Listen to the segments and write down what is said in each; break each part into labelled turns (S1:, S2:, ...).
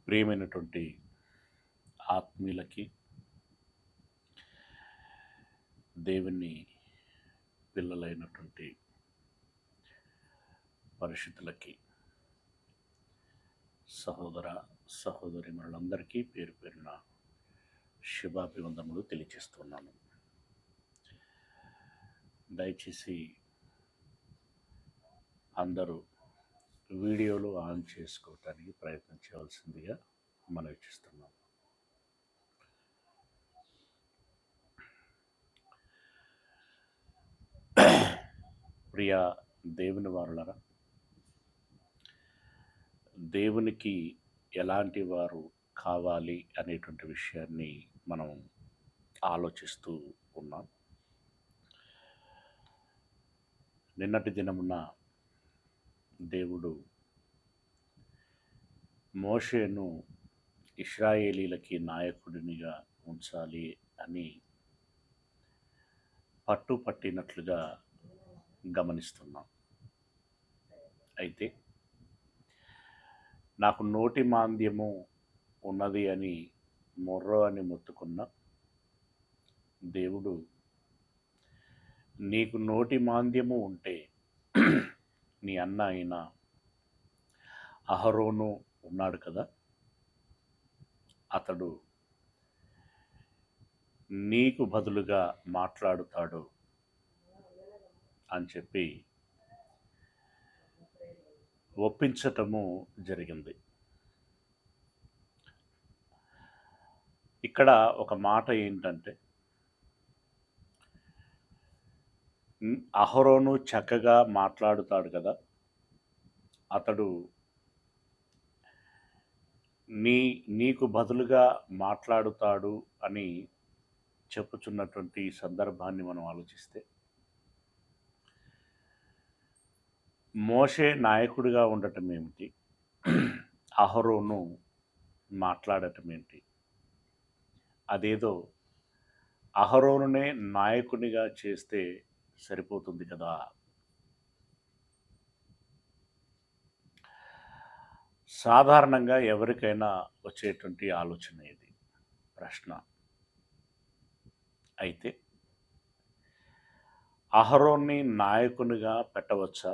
S1: ప్రియమైనటువంటి ఆత్మీయులకి, దేవుని పిల్లలైనటువంటి పరిశుద్ధులకి, సహోదర సహోదరి మనందరికీ పేరు పేరున శుభాభివందనములు తెలియజేస్తున్నాను. దయచేసి అందరూ వీడియోలు ఆన్ చేసుకోవటానికి ప్రయత్నం చేయవలసిందిగా మనవి చేస్తున్నాను. ప్రియ దేవుని వారులరా, దేవునికి ఎలాంటి వారు కావాలి అనేటువంటి విషయాన్ని మనం ఆలోచిస్తూ ఉన్నాం. నిన్నటి దినమున దేవుడు మోషేను ఇశ్రాయేలీలకి నాయకుడినిగా ఉంచాలి అని పట్టుపట్టినట్లుగా గమనిస్తున్నాం. అయితే నాకు నోటి మాంద్యము ఉన్నది అని మొత్తుకున్న దేవుడు, నీకు నోటి మాంద్యము ఉంటే నీ అన్న అయిన అహరోను ఉన్నాడు కదా, అతడు నీకు బదులుగా మాట్లాడుతాడు అని చెప్పి ఒప్పించటము జరిగింది. ఇక్కడ ఒక మాట ఏంటంటే, అహరోను చక్కగా మాట్లాడుతాడు కదా, అతడు నీకు బదులుగా మాట్లాడుతాడు అని చెప్పుచున్నటువంటి సందర్భాన్ని మనం ఆలోచిస్తే, మోషే నాయకుడిగా ఉండటం ఏమిటి, అహరోను మాట్లాడటం ఏంటి? అదేదో అహరోనునే నాయకునిగా చేస్తే సరిపోతుంది కదా. సాధారణంగా ఎవరికైనా వచ్చేటువంటి ఆలోచన ఇది, ప్రశ్న. అయితే అహరోన్ని నాయకునిగా పెట్టవచ్చా?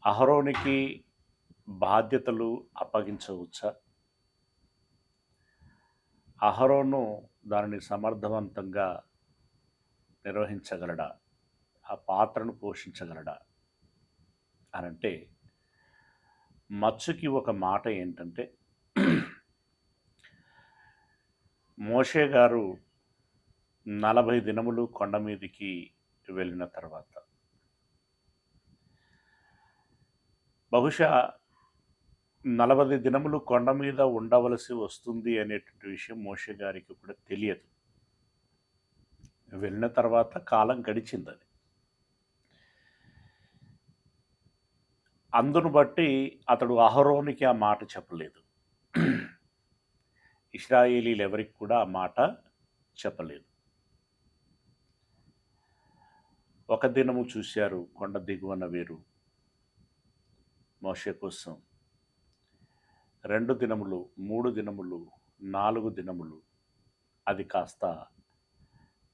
S1: అహరోనికి బాధ్యతలు అప్పగించవచ్చా? అహరోను దానిని సమర్థవంతంగా నిర్వహించగలడా? ఆ పాత్రను పోషించగలడా అనంటే, మచ్చుకి ఒక మాట ఏంటంటే, మోషే గారు 40 దినములు కొండ మీదికి వెళ్ళిన తర్వాత, బహుశా 40 దినములు కొండ మీద ఉండవలసి వస్తుంది అనేటువంటి విషయం మోషే గారికి కూడా తెలియదు. వెళ్ళిన తర్వాత కాలం గడిచింది. అది అందును బట్టి అతడు అహరోనికి ఆ మాట చెప్పలేదు. ఇశ్రాయేలీలు ఎవరికి కూడా ఆ మాట చెప్పలేదు. ఒక దినము చూశారు కొండ దిగువన వేరు మోషే కోసం, 2 దినములు, 3 దినములు, 4 దినములు, అది కాస్త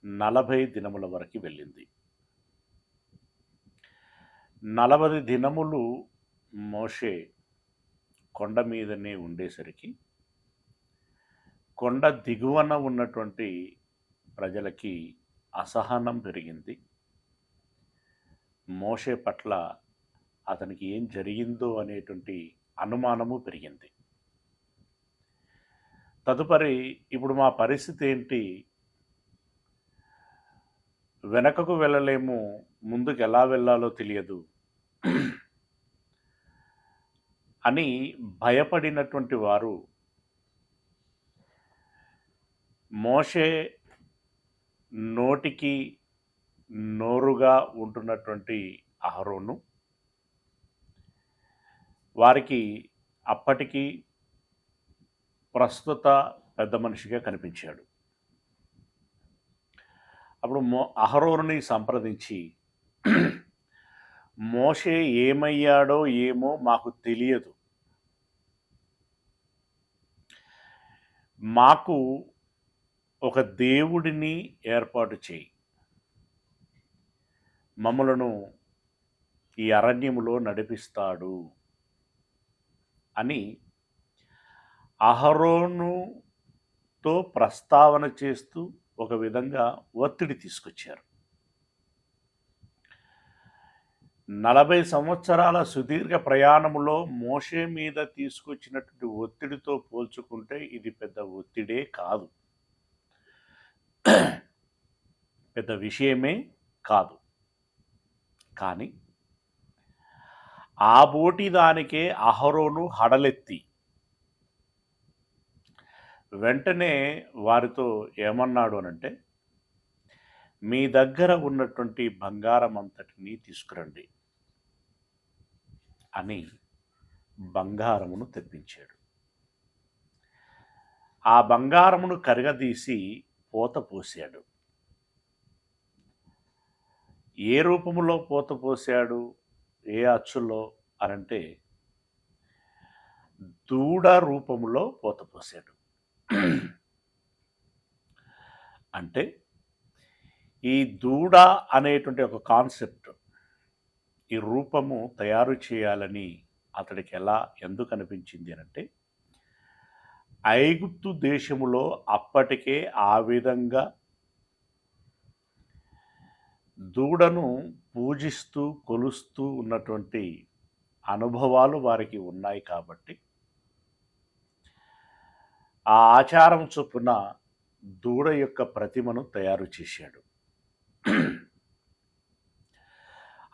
S1: 40 దినముల వరకు వెళ్ళింది. 40 దినములు మోషే కొండ మీదనే ఉండేసరికి కొండ దిగువన ఉన్నటువంటి ప్రజలకి అసహనం పెరిగింది. మోషే పట్ల అతనికి ఏం జరిగిందో అనేటువంటి అనుమానము పెరిగింది. తదుపరి ఇప్పుడు మా పరిస్థితి ఏంటి, వెనకకు వెళ్ళలేము, ముందుకు ఎలా వెళ్ళాలో తెలియదు అని భయపడినటువంటి వారు మోషే నోటికి నోరుగా ఉంటున్నటువంటి అహరోను వారికి అప్పటికి ప్రస్తుత పెద్ద మనిషిగా కనిపించాడు. అప్పుడు అహరోనుని సంప్రదించి మోషే ఏమయ్యాడో ఏమో మాకు తెలియదు. మాకు ఒక దేవుడిని ఏర్పాటు చేయి, మమ్మలను ఈ అరణ్యములో నడిపిస్తాడు అని అహరోనుతో ప్రస్తావన చేస్తూ ఒక విధంగా ఒత్తిడి తీసుకొచ్చారు. 40 సంవత్సరాల సుదీర్ఘ ప్రయాణములో మోషే మీద తీసుకొచ్చినటువంటి ఒత్తిడితో పోల్చుకుంటే ఇది పెద్ద ఒత్తిడే కాదు, పెద్ద విషయమే కాదు. కానీ ఆ బోటి దానికే అహరోను హడలెత్తి వెంటనే వారితో ఏమన్నాడు అనంటే, మీ దగ్గర ఉన్నటువంటి బంగారం అంతటినీ తీసుకురండి అని బంగారమును తెప్పించాడు. ఆ బంగారమును కరగదీసి పోత పోసాడు. ఏ రూపములో పోత పోసాడు, ఏ అచ్చులో అనంటే దూడ రూపములో పోత పోసాడు. అంటే ఈ దూడ అనేటువంటి ఒక కాన్సెప్ట్, ఈ రూపము తయారు చేయాలని అతడికి ఎందుకు అనిపించింది అంటే, ఐగుప్తు దేశములో అప్పటికే ఆ విధంగా దూడను పూజిస్తూ కొలుస్తూ ఉన్నటువంటి అనుభవాలు వారికి ఉన్నాయి కాబట్టి ఆ ఆచారం చొప్పున దూడ యొక్క ప్రతిమను తయారు చేశాడు.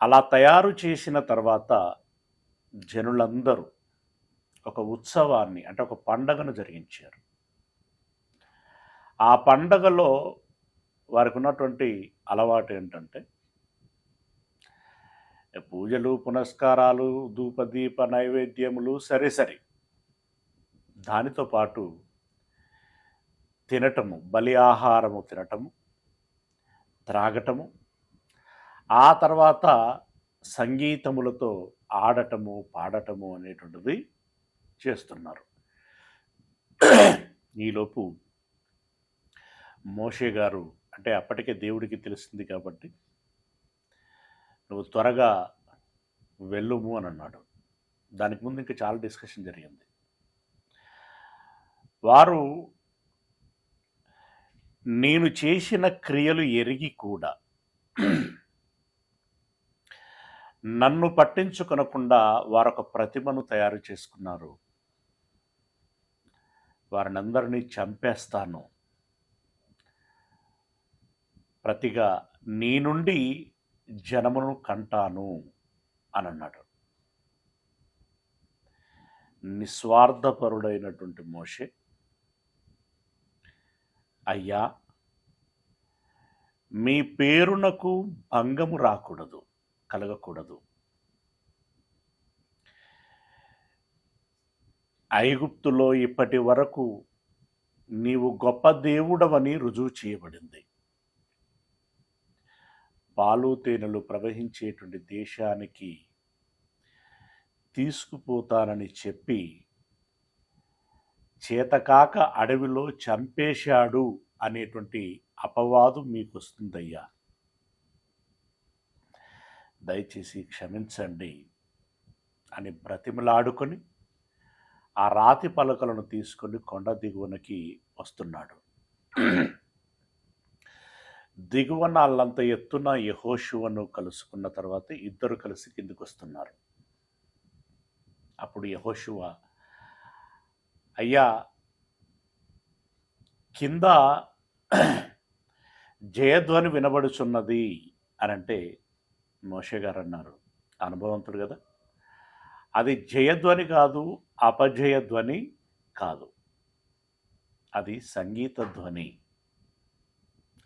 S1: అలా తయారు చేసిన తర్వాత జనులందరూ ఒక ఉత్సవాన్ని, అంటే ఒక పండగను జరిగించారు. ఆ పండగలో వారికి ఉన్నటువంటి అలవాటు ఏంటంటే, పూజలు పునస్కారాలు ధూపదీప నైవేద్యములు సరే, దానితో పాటు తినటము, బలి ఆహారము తినటము, త్రాగటము, ఆ తర్వాత సంగీతములతో ఆడటము పాడటము అనేటువంటిది చేస్తున్నారు. ఈలోపు మోషే గారు, అంటే అప్పటికే దేవుడికి తెలిసింది కాబట్టి, నువ్వు త్వరగా వెళ్ళుము అని అన్నాడు. దానికి ముందు ఇంకా చాలా డిస్కషన్ జరిగింది. వారు నేను చేసిన క్రియలు ఎరిగి కూడా నన్ను పట్టించుకొనకుండా వారొక ప్రతిమను తయారు చేసుకున్నారు. వారినందరినీ చంపేస్తాను, ప్రతిగా నీ నుండి జనమును కంటాను అని అన్నాడు. నిస్వార్థపరుడైనటువంటి మోషే, అయ్యా, మీ పేరునకు భంగము రాకూడదు, కలగకూడదు. ఐగుప్తులో ఇప్పటి వరకు నీవు గొప్ప దేవుడవని రుజువు చేయబడింది. పాలు తేనెలు ప్రవహించేటువంటి దేశానికి తీసుకుపోతానని చెప్పి చేతకాక అడవిలో చంపేశాడు అనేటువంటి అపవాదు మీకు వస్తుందయ్యా, దయచేసి క్షమించండి అని బ్రతిమలాడుకొని ఆ రాతి పలకలను తీసుకొని కొండ దిగువనకి వస్తున్నాడు. దిగువన అల్లంత ఎత్తున యెహోషువను కలుసుకున్న తర్వాత ఇద్దరు కలిసి కిందికి వస్తున్నారు. అప్పుడు యెహోషువ, అయ్యా, కింద జయధ్వని వినబడుచున్నది అని అంటే మోషే గారు అన్నారు, అనుభవంతుడు కదా, అది జయధ్వని కాదు, అపజయధ్వని కాదు, అది సంగీత ధ్వని.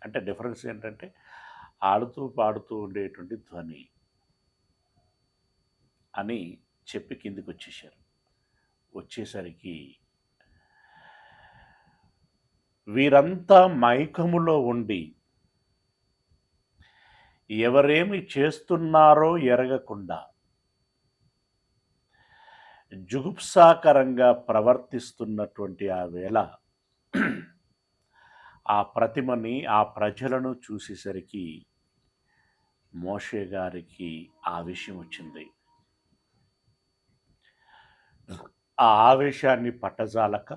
S1: అంటే డిఫరెన్స్ ఏంటంటే ఆడుతూ పాడుతూ ఉండేటువంటి ధ్వని అని చెప్పి కిందికి వచ్చేసారు. వచ్చేసరికి వీరంతా మైకములో ఉండి ఎవరేమి చేస్తున్నారో ఎరగకుండా జుగుప్సాకరంగా ప్రవర్తిస్తున్నటువంటి ఆ వేళ ఆ ప్రతిమని, ఆ ప్రజలను చూసేసరికి మోషే గారికి ఆ విషయం వచ్చింది. ఆ ఆవేశాన్ని పట్టజాలక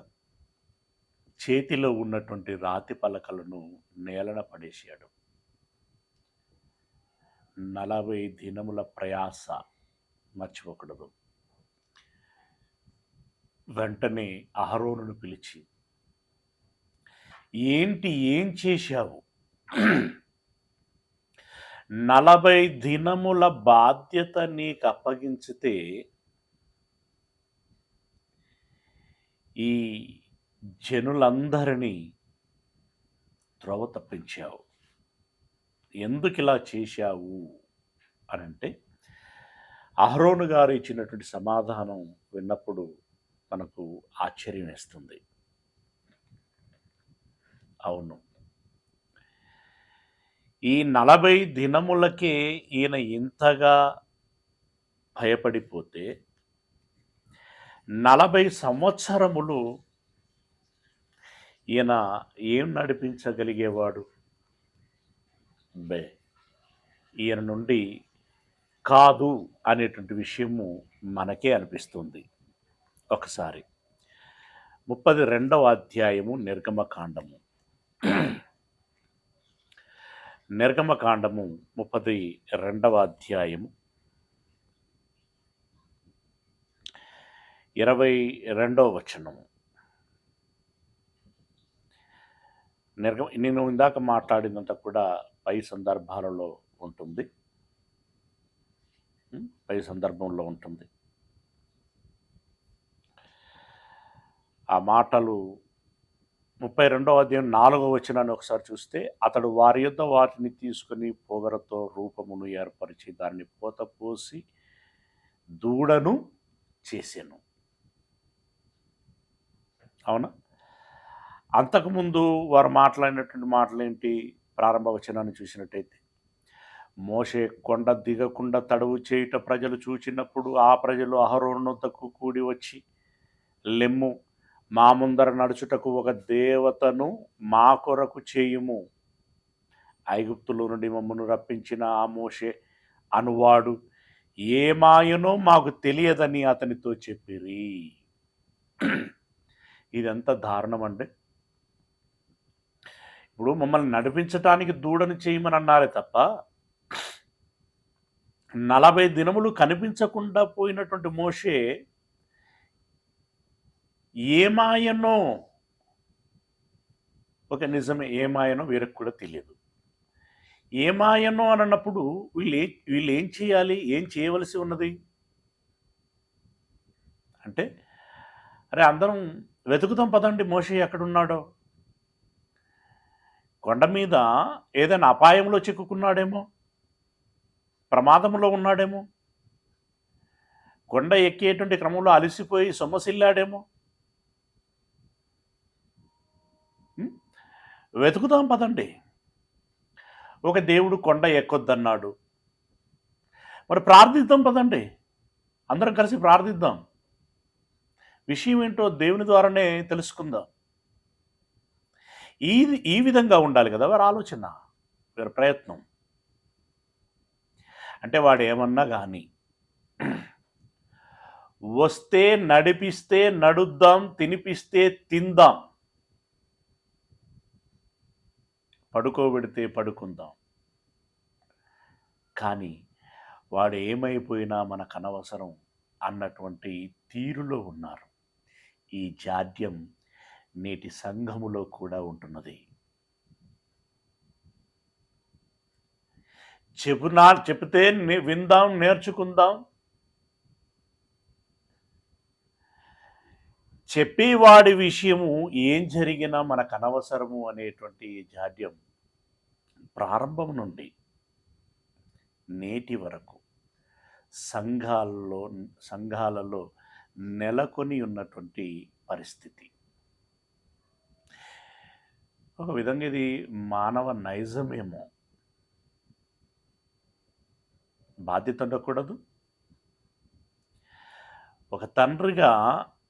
S1: చేతిలో ఉన్నటువంటి రాతి పలకలను నేలన పడేశాడు. 40 దినముల ప్రయాస మర్చిపోకూడదు. వెంటనే అహరోనును పిలిచి, ఏంటి, ఏం చేశావు? 40 దినముల బాధ్యత నీకు అప్పగించితే ఈ జనులందరినీ త్రోవ తప్పించావు, ఎందుకు ఇలా చేశావు అని అంటే, అహరోను గారు ఇచ్చినటువంటి సమాధానం విన్నప్పుడు మనకు ఆశ్చర్యం వేస్తుంది. అవును, ఈ 40 దినములకే ఈయన ఇంతగా భయపడిపోతే 40 సంవత్సరములు ఈయన ఏం నడిపించగలిగేవాడు? ఈయన నుండి కాదు అనేటువంటి విషయము మనకే అనిపిస్తుంది. ఒకసారి 32వ అధ్యాయము నిర్గమకాండము 32వ అధ్యాయము 22వ వచనము. నేను ఇందాక మాట్లాడినంత కూడా పై సందర్భాలలో ఉంటుంది, పై సందర్భంలో ఉంటుంది. ఆ మాటలు 32వ అధ్యాయం 4వ వచనాన్ని ఒకసారి చూస్తే, అతడు వారి యొద్ద వాటిని తీసుకుని పొగరతో రూపమును ఏర్పరిచి దాన్ని పోత పోసి దూడను చేసెను. అవునా? అంతకుముందు వారు మాట్లాడినటువంటి మాటలేంటి? ప్రారంభ వచనాన్ని చూసినట్టయితే, మోషే కొండ దిగకుండా తడువు చేయుట ప్రజలు చూచినప్పుడు ఆ ప్రజలు అహరోను వద్దకు కూడి వచ్చి, లెమ్ము, మా ముందర నడుచుటకు ఒక దేవతను మా కొరకు చేయుము. ఐగుప్తులో నుండి మమ్మను రప్పించిన ఆ మోషే అనువాడు ఏ మాయనో మాకు తెలియదని అతనితో చెప్పిరి. ఇదంతా దారుణం అండి. ఇప్పుడు మమ్మల్ని నడిపించటానికి దూడను చేయమని అన్నారే తప్ప 40 దినములు కనిపించకుండా పోయినటువంటి మోషే ఏమాయనో, ఒక నిజమే, ఏమాయనో వీరికి కూడా తెలియదు. ఏమాయనో అని అన్నప్పుడు వీళ్ళు ఏం చేయాలి, ఏం చేయవలసి ఉన్నది అంటే, అరే అందరం వెతుకుతాం పదండి, మోషే ఎక్కడున్నాడో. కొండ మీద ఏదైనా అపాయంలో చిక్కుకున్నాడేమో, ప్రమాదంలో ఉన్నాడేమో, కొండ ఎక్కేటువంటి క్రమంలో అలసిపోయి సొమ్మసిల్లాడేమో. వెతుకుతాం పదండి. ఒక దేవుడు కొండ ఎక్కొద్దన్నాడు, మరి ప్రార్థిద్దాం పదండి, అందరం కలిసి ప్రార్థిద్దాం, విషయం ఏంటో దేవుని ద్వారానే తెలుసుకుందాం. ఈ విధంగా ఉండాలి కదా వారి ఆలోచన, వారి ప్రయత్నం. అంటే వాడు ఏమన్నా కానీ వస్తే నడిపిస్తే నడుద్దాం, తినిపిస్తే తిందాం, పడుకోబెడితే పడుకుందాం, కానీ వాడు ఏమైపోయినా మనకు అనవసరం అన్నటువంటి తీరులో ఉన్నారు. ఈ జాడ్యం నేటి సంఘములో కూడా ఉంటున్నది. చెబితే విందాం, నేర్చుకుందాం, చెప్పేవాడి విషయము ఏం జరిగినా మనకు అనవసరము అనేటువంటి జాడ్యం ప్రారంభం నుండి నేటి వరకు సంఘాలలో నెలకొని ఉన్నటువంటి పరిస్థితి. ఒక విధంగా ఇది మానవ నైజమేమో. బాధ్యత ఉండకూడదు? ఒక తండ్రిగా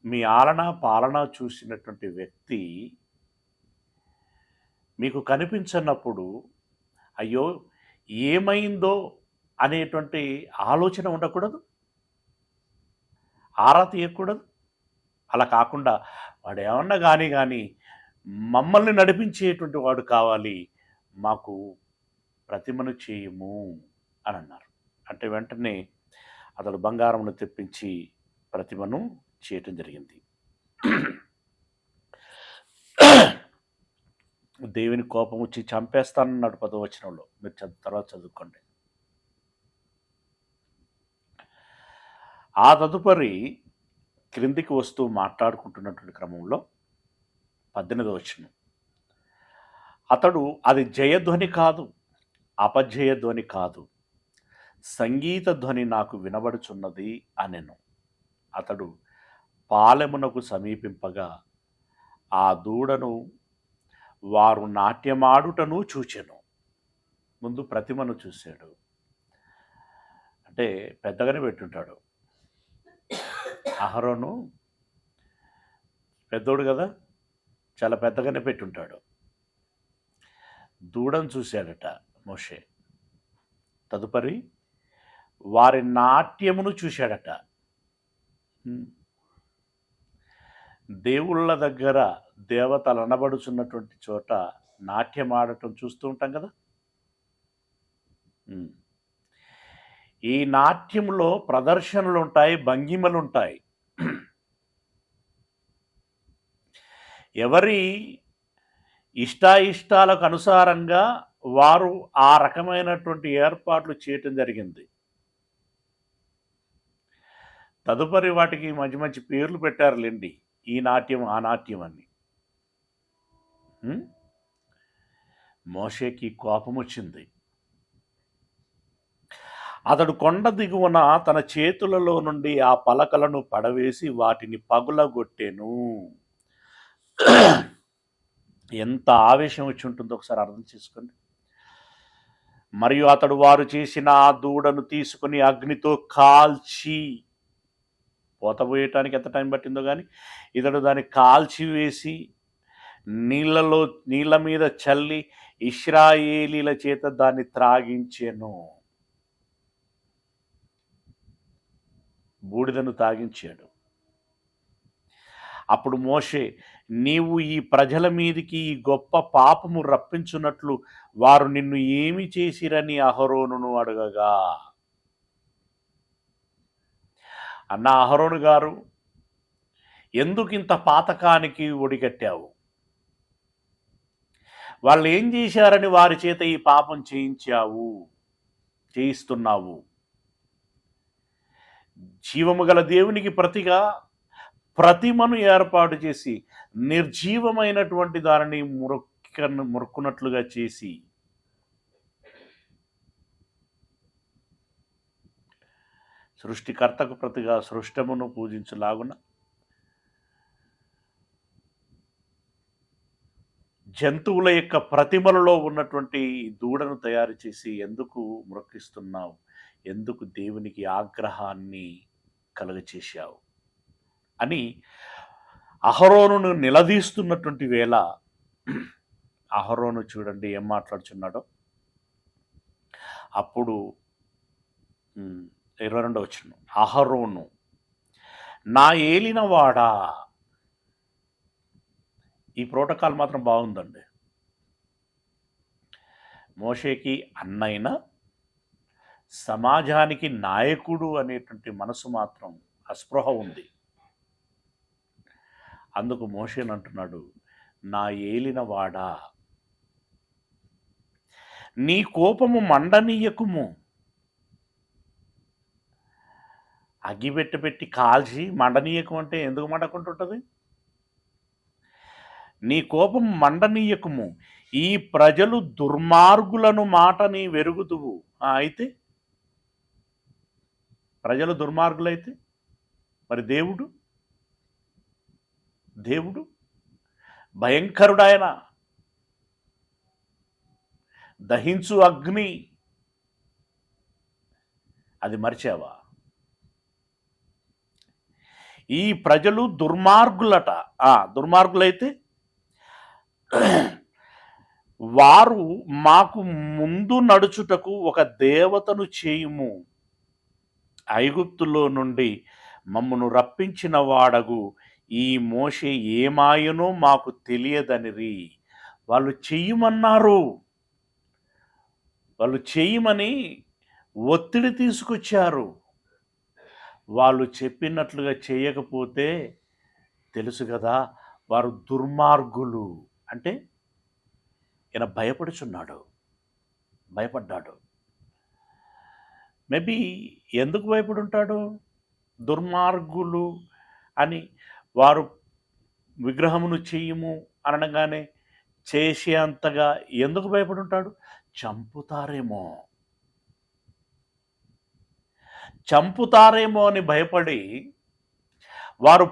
S1: మీ ఆలన పాలన చూసినటువంటి వ్యక్తి మీకు కనిపించనప్పుడు అయ్యో ఏమైందో అనేటువంటి ఆలోచన ఉండకూడదు? ఆరా తీయకూడదు? అలా కాకుండా వాడు ఏమన్నా కానీ మమ్మల్ని నడిపించేటువంటి వాడు కావాలి, మాకు ప్రతిమను చేయము అని అన్నారు. అంటే వెంటనే అతడు బంగారమును తెప్పించి ప్రతిమను చేయటం జరిగింది. దేవుని కోపం వచ్చి చంపేస్తానన్నాడు 10వ వచనంలో. మీరు తర్వాత చదువుకోండి. ఆ తదుపరి క్రిందికి వస్తూ మాట్లాడుకుంటున్నటువంటి క్రమంలో 18వ వచనం, అతడు అది జయధ్వని కాదు, అపజయ ధ్వని కాదు, సంగీత ధ్వని నాకు వినబడుచున్నది అనెను. అతడు పాలెమునకు సమీపింపగా ఆ దూడను వారు నాట్యమాడుటను చూచెను. ముందు ప్రతిమను చూశాడు. అంటే పెద్దగానే పెట్టుంటాడు. అహరోను పెద్దోడు కదా, చాలా పెద్దగానే పెట్టుంటాడు. దూడను చూశాడట మోషే. తదుపరి వారి నాట్యమును చూశాడట. దేవుళ్ళ దగ్గర దేవతలు అనబడుచున్నటువంటి చోట నాట్యం ఆడటం చూస్తూ ఉంటాం కదా. ఈ నాట్యంలో ప్రదర్శనలు ఉంటాయి, భంగిమలు ఉంటాయి. ఎవరి ఇష్టాయిష్టాలకు అనుసారంగా వారు ఆ రకమైనటువంటి ఏర్పాట్లు చేయటం జరిగింది. తదుపరి వాటికి మంచి మంచి పేర్లు పెట్టారులేండి, ఈ నాట్యం ఆ నాట్యం అని. మోషేకి కోపం వచ్చింది. అతడు కొండ దిగువన తన చేతులలో నుండి ఆ పలకలను పడవేసి వాటిని పగులగొట్టెను. ఎంత ఆవేశం వచ్చి ఉంటుందో ఒకసారి అర్థం చేసుకోండి. మరియు అతడు వారు చేసిన ఆ దూడను తీసుకుని అగ్నితో కాల్చి, పోతపోయటానికి ఎంత టైం పట్టిందో కానీ ఇతడు దాన్ని కాల్చి వేసి నీళ్ళ మీద చల్లి ఇశ్రాయేలీల చేత దాన్ని త్రాగించెను. బూడిదను తాగించాడు. అప్పుడు మోషే, నీవు ఈ ప్రజల మీదికి ఈ గొప్ప పాపము రప్పించున్నట్లు వారు నిన్ను ఏమి చేసిరని అహరోనును అడగగా, అన్న అహరోను గారు, ఎందుకు ఇంత పాతకానికి ఒడిగట్టావు? వాళ్ళు ఏం చేశారని వారి చేత ఈ పాపం చేయిస్తున్నావు? జీవము గల దేవునికి ప్రతిగా ప్రతిమను ఏర్పాటు చేసి నిర్జీవమైనటువంటి దానిని మురుక్కున్నట్లుగా చేసి సృష్టికర్తకు ప్రతిగా సృష్టమును పూజించులాగున జంతువుల యొక్క ప్రతిమలలో ఉన్నటువంటి దూడను తయారు చేసి ఎందుకు మొక్కిస్తున్నావు? ఎందుకు దేవునికి ఆగ్రహాన్ని కలుగచేశావు అని అహరోనును నిలదీస్తున్నటువంటి వేళ అహరోను చూడండి ఏం మాట్లాడుచున్నాడో. అప్పుడు 22వ వచనం, అహరోను, నా ఏలినవాడా. ఈ ప్రోటోకాల్ మాత్రం బాగుందండి. మోషేకి అన్నైనా సమాజానికి నాయకుడు అనేటువంటి మనసు మాత్రం అస్పృహ ఉంది. అందుకు మోషేని అంటున్నాడు, నా ఏలినవాడా, నీ కోపము మండనీయకుము. అగ్గిపెట్టి కాల్చి మండనీయకం అంటే ఎందుకు మండకుంటుంటుంది? నీ కోపం మండనీయకము, ఈ ప్రజలు దుర్మార్గులను మాట నీ వెరుగుదువు. అయితే ప్రజలు దుర్మార్గులైతే మరి దేవుడు భయంకరుడాయన, దహించు అగ్ని, అది మరిచావా? ఈ ప్రజలు దుర్మార్గులట. దుర్మార్గులైతే వారు మాకు ముందు నడుచుటకు ఒక దేవతను చేయుము, ఐగుప్తులో నుండి మమ్మను రప్పించిన వాడగు ఈ మోషే ఏమాయనో మాకు తెలియదనిరి. వాళ్ళు చెయ్యమన్నారు, వాళ్ళు చెయ్యమని ఒత్తిడి తీసుకొచ్చారు. వాళ్ళు చెప్పినట్లుగా చేయకపోతే తెలుసు కదా వారు దుర్మార్గులు అంటే. ఈయన భయపడ్డాడు. మేబీ ఎందుకు భయపడి ఉంటాడు? దుర్మార్గులు అని వారు విగ్రహమును చెయ్యము అనగానే చేసే అంతగా ఎందుకు భయపడి ఉంటాడు? చంపుతారేమో అని భయపడి వారు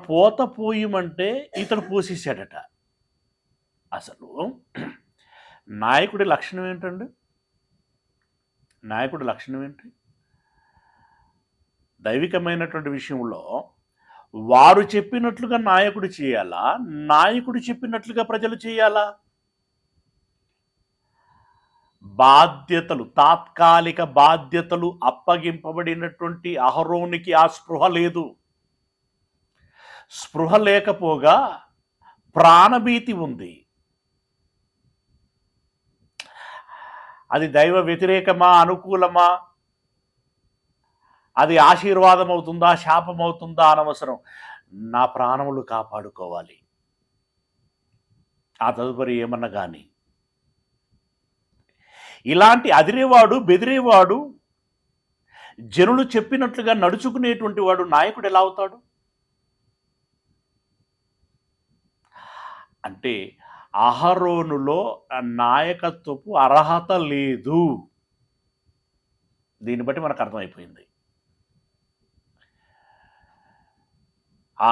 S1: పోయమంటే ఇతడు పోసేసాడట. అసలు నాయకుడి లక్షణం ఏంటండి? నాయకుడి లక్షణం ఏంటి? దైవికమైనటువంటి విషయంలో వారు చెప్పినట్లుగా నాయకుడు చేయాలా, నాయకుడు చెప్పినట్లుగా ప్రజలు చేయాలా? బాధ్యతలు, తాత్కాలిక బాధ్యతలు అప్పగింపబడినటువంటి అహరోనికి ఆ స్పృహ లేదు. స్పృహ లేకపోగా ప్రాణభీతి ఉంది. అది దైవ వ్యతిరేకమా, అనుకూలమా, అది ఆశీర్వాదం అవుతుందా, శాపం అవుతుందా అనవసరం. నా ప్రాణములు కాపాడుకోవాలి. ఆ తదుపరి ఏమన్నా కానీ ఇలాంటి అదిరేవాడు, బెదిరేవాడు, జనులు చెప్పినట్లుగా నడుచుకునేటువంటి వాడు నాయకుడు ఎలా అవుతాడు? అంటే అహరోనులో నాయకత్వపు అర్హత లేదు. దీన్ని బట్టి మనకు అర్థమైపోయింది. ఆ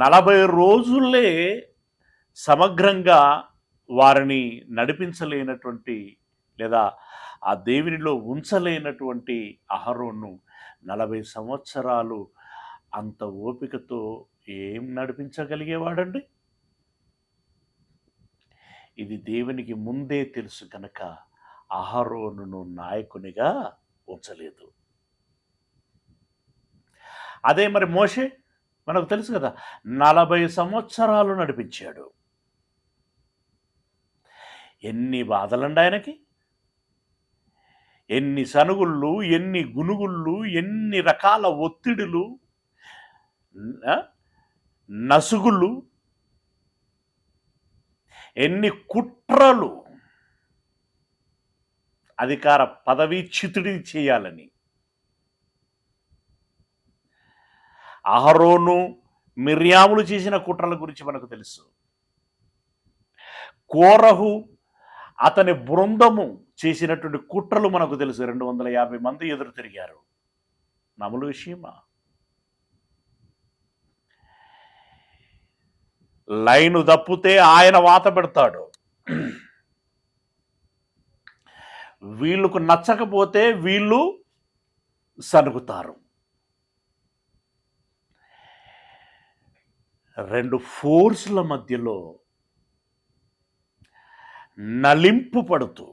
S1: 40 రోజులే సమగ్రంగా వారిని నడిపించలేనటువంటి లేదా ఆ దేవునిలో ఉంచలేనటువంటి అహరోను 40 సంవత్సరాలు అంత ఓపికతో ఏం నడిపించగలిగేవాడండి? ఇది దేవునికి ముందే తెలుసు కనుక అహరోనును నాయకునిగా ఉంచలేదు. అదే మరి మోషే మనకు తెలుసు కదా, 40 సంవత్సరాలు నడిపించాడు. ఎన్ని బాధలండి ఆయనకి, ఎన్ని సనుగుళ్ళు, ఎన్ని గునుగుళ్ళు, ఎన్ని రకాల ఒత్తిడులు, నసుగులు, ఎన్ని కుట్రలు, అధికార పదవి చితుడి చేయాలని. అహరోను మిర్యాములు చేసిన కుట్రల గురించి మనకు తెలుసు. కోరహు అతని బృందము చేసినటువంటి కుట్రలు మనకు తెలుసు. 250 మంది ఎదురు తిరిగారు. నములు విషయమా? లైను తప్పితే ఆయన వాత పెడతాడు. వీళ్ళకు నచ్చకపోతే వీళ్ళు సనుగుతారు. 2 ఫోర్సుల మధ్యలో నలింపు పడుతూ,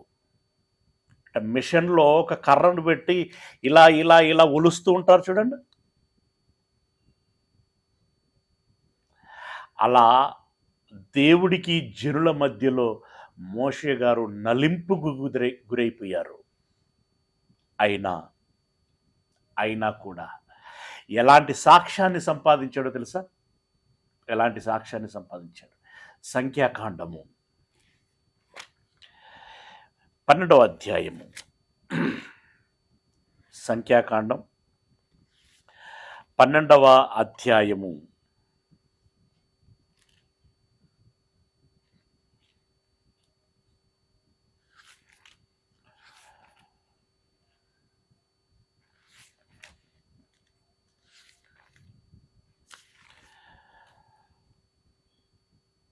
S1: మిషన్లో ఒక కర్రను పెట్టి ఇలా ఇలా ఇలా ఒలుస్తూ ఉంటారు చూడండి. అలా దేవుడికి జనుల మధ్యలో మోషే గారు నలింపుకు గురైపోయారు. అయినా కూడా ఎలాంటి సాక్ష్యాన్ని సంపాదించాడో తెలుసా? ఎలాంటి సాక్ష్యాన్ని సంపాదించాడు? సంఖ్యాకాండము 12వ అధ్యాయము. సంఖ్యాకాండం 12వ అధ్యాయము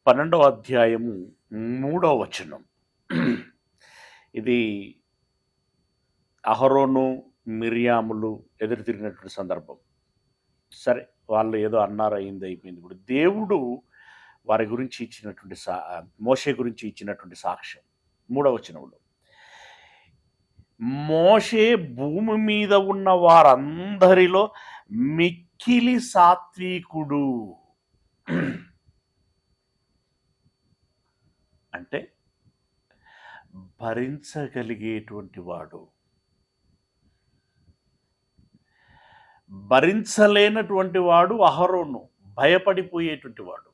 S1: 12వ అధ్యాయము 3వ వచనం. ఇది అహరోను మిరియాములు ఎదురు తిరిగినటువంటి సందర్భం. సరే, వాళ్ళు ఏదో అన్నారు, అయింది, అయిపోయింది. ఇప్పుడు దేవుడు వారి గురించి ఇచ్చినటువంటి మోషే గురించి ఇచ్చినటువంటి సాక్ష్యం 3వ వచనంలో, మోషే భూమి మీద ఉన్న వారందరిలో మిక్కిలి సాత్వికుడు. అంటే భరించగలిగేటువంటి వాడు. భరించలేనటువంటి వాడు అహరోను, భయపడిపోయేటువంటి వాడు.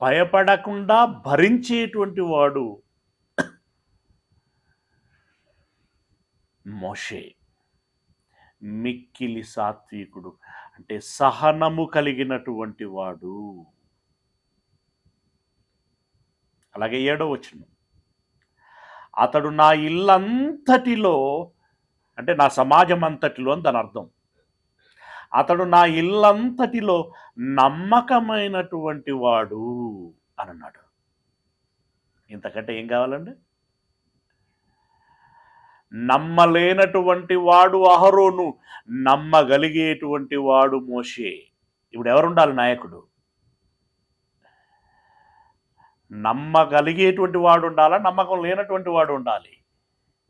S1: భయపడకుండా భరించేటువంటి వాడు మోషే. మిక్కిలి సాత్వికుడు అంటే సహనము కలిగినటువంటి వాడు. అలాగే 7వ వచనం, అతడు నా ఇల్లంతటిలో, అంటే నా సమాజం అంతటిలో అని దాని అర్థం, అతడు నా ఇల్లంతటిలో నమ్మకమైనటువంటి వాడు అని అన్నాడు. ఇంతకంటే ఏం కావాలండి? నమ్మలేనటువంటి వాడు అహరోను, నమ్మగలిగేటువంటి వాడు మోషే. ఇప్పుడు ఎవరుండాలి నాయకుడు? నమ్మగలిగేటువంటి వాడు ఉండాలా, నమ్మకం లేనటువంటి వాడు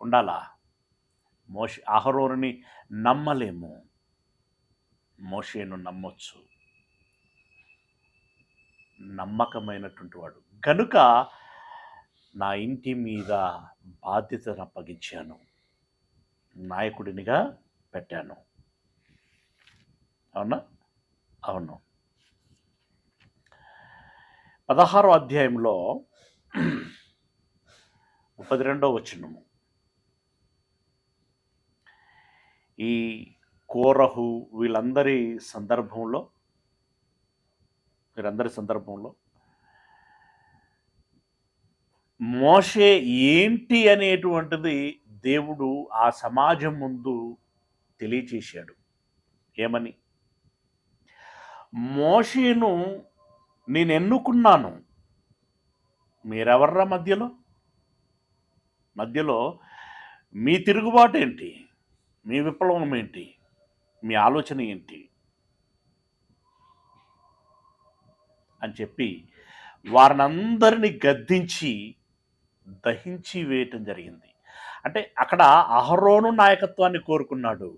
S1: ఉండాలా? మోషే అహరోనుని నమ్మలేము, మోషేను నమ్మొచ్చు, నమ్మకమైనటువంటి వాడు. కనుక నా ఇంటి మీద బాధ్యతను అప్పగించాను, నాయకుడినిగా పెట్టాను. అవునా? అవును. 16వ అధ్యాయంలో 32వ వచనము, ఈ కోరహు వీరందరి సందర్భంలో మోషే ఏంటి అనేటువంటిది దేవుడు ఆ సమాజం ముందు తెలియచేశాడు. ఏమని? మోషేను నేను ఎన్నుకున్నాను. మీరెవర్రా మధ్యలో మీ తిరుగుబాటు ఏంటి, మీ విప్లవం ఏంటి, మీ ఆలోచన ఏంటి అని చెప్పి వారినందరినీ గద్దించి దహించి వేయటం జరిగింది. అంటే అక్కడ అహరోను నాయకత్వాన్ని కోరుకున్నాడు.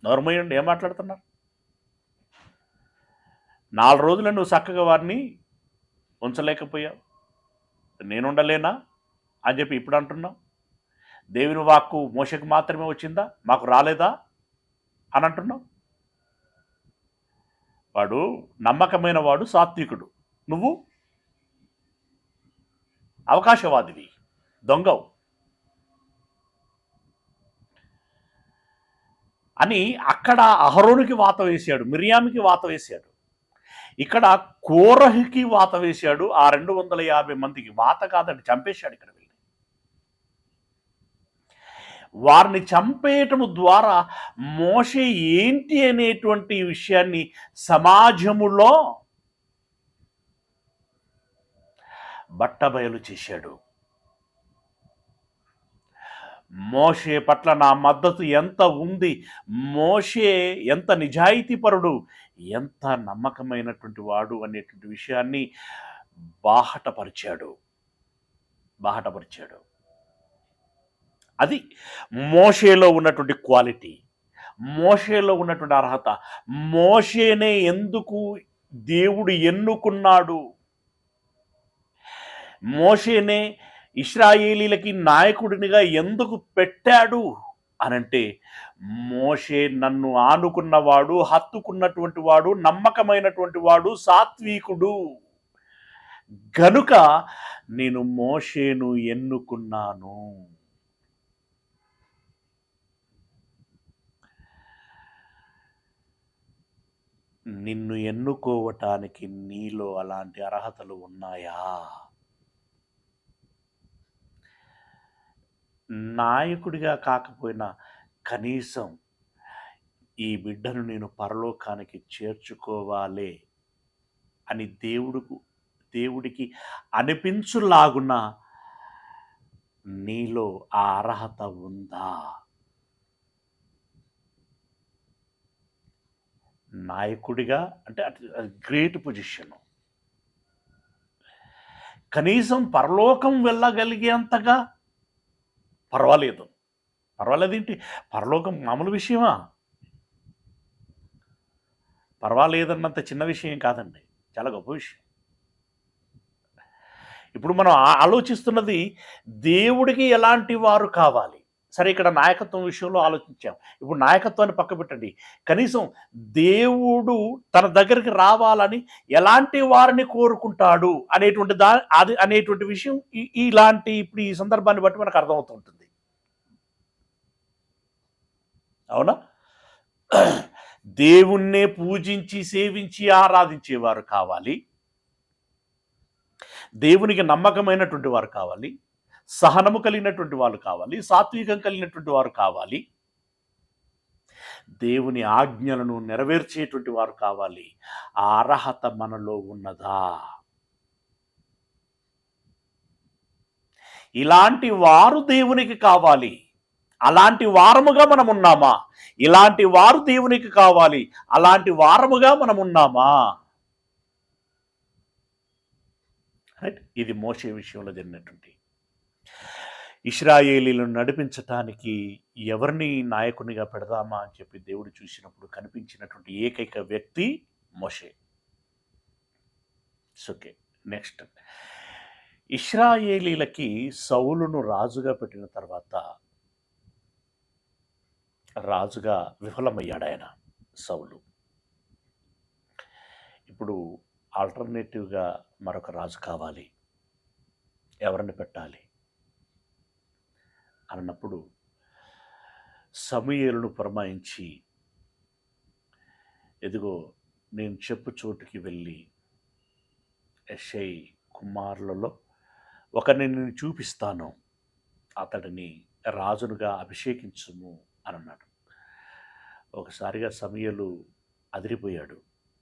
S1: నోర్మయ్యండి, ఏం మాట్లాడుతున్నారు? 4 రోజులు నువ్వు చక్కగా వారిని ఉంచలేకపోయావు, నేనుండలేనా అని చెప్పి ఇప్పుడు అంటున్నావు. దేవుని వాక్కు మోషకు మాత్రమే వచ్చిందా, మాకు రాలేదా అని అంటున్నావు. వాడు నమ్మకమైన వాడు, సాత్వికుడు. నువ్వు అవకాశవాదివి, దొంగవు అని అక్కడ అహరోనుకి వాత వేశాడు, మిరియామికి వాత వేశాడు. ఇక్కడ కోరహుకి వాత వేశాడు. ఆ 250 మందికి వాత కాదండి, చంపేశాడు. ఇక్కడ వెళ్ళి వారిని చంపేయటము ద్వారా మోషే ఏంటి అనేటువంటి విషయాన్ని సమాజములో బట్టబయలు చేశాడు. మోషే పట్ల నా మద్దతు ఎంత ఉంది, మోషే ఎంత నిజాయితీపరుడు, ఎంత నమ్మకమైనటువంటి వాడు అనేటువంటి విషయాన్ని బాహటపరిచాడు. అది మోషేలో ఉన్నటువంటి క్వాలిటీ, మోషేలో ఉన్నటువంటి అర్హత. మోషేనే ఎందుకు దేవుడు ఎన్నుకున్నాడు, మోషేనే ఇశ్రాయేలీలకి నాయకుడినిగా ఎందుకు పెట్టాడు అనంటే, మోషే నన్ను ఆనుకున్నవాడు, హత్తుకున్నటువంటి వాడు, నమ్మకమైనటువంటి వాడు, సాత్వికుడు. గనుక నేను మోషేను ఎన్నుకున్నాను. నిన్ను ఎన్నుకోవటానికి నీలో అలాంటి అర్హతలు ఉన్నాయా? నాయకుడిగా కాకపోయినా కనీసం ఈ బిడ్డను నేను పరలోకానికి చేర్చుకోవాలి అని దేవుడికి అనిపించులాగున నీలో ఆ అర్హత ఉందా? నాయకుడిగా అంటే అది గ్రేట్ పొజిషను. కనీసం పరలోకం వెళ్ళగలిగేంతగా పర్వాలేదు. పర్వాలేదేంటి? పరలోకం మామూలు విషయమా? పర్వాలేదన్నంత చిన్న విషయం కాదండి. చాలా గొప్ప విషయం. ఇప్పుడు మనం ఆలోచిస్తున్నది దేవుడికి ఎలాంటి వారు కావాలి. సరే, ఇక్కడ నాయకత్వం విషయంలో ఆలోచించాం. ఇప్పుడు నాయకత్వాన్ని పక్క పెట్టండి. కనీసం దేవుడు తన దగ్గరికి రావాలని ఎలాంటి వారిని కోరుకుంటాడు అనేటువంటి అది అనేటువంటి విషయం ఇలాంటి ఇప్పుడు ఈ సందర్భాన్ని బట్టి మనకు అర్థమవుతుంటుంది. అవునా? దేవుణ్ణే పూజించి సేవించి ఆరాధించేవారు కావాలి. దేవునికి నమ్మకమైనటువంటి వారు కావాలి. సహనము కలిగినటువంటి వాళ్ళు కావాలి. సాత్వికం కలిగినటువంటి వారు కావాలి. దేవుని ఆజ్ఞలను నెరవేర్చేటువంటి వారు కావాలి. ఆ అర్హత మనలో ఉన్నదా? ఇలాంటి వారు దేవునికి కావాలి. అలాంటి వారముగా మనం ఉన్నామా? ఇలాంటి వారు దేవునికి కావాలి. అలాంటి వారముగా మనం ఉన్నామా? రైట్. ఇది మోషే విషయంలో జరిగినటువంటి. ఇశ్రాయేలీలను నడిపించటానికి ఎవరిని నాయకునిగా పెడదామా అని చెప్పి దేవుడు చూసినప్పుడు కనిపించినటువంటి ఏకైక వ్యక్తి మోషే. Okay, next. ఇశ్రాయేలీలకి సౌలును రాజుగా పెట్టిన తర్వాత రాజుగా విఫలమయ్యాడు ఆయన సౌలు. ఇప్పుడు ఆల్టర్నేటివ్గా మరొక రాజు కావాలి. ఎవరిని పెట్టాలి అన్నప్పుడు సమూయేలును పురమాయించి, ఎదుగో నేను చెప్పు చోటుకి వెళ్ళి యెషై కుమారులలో ఒకరిని నేను చూపిస్తాను, అతడిని రాజునుగా అభిషేకించుము అని అన్నాడు. ఒకసారిగా సమూయేలు అదిరిపోయాడు.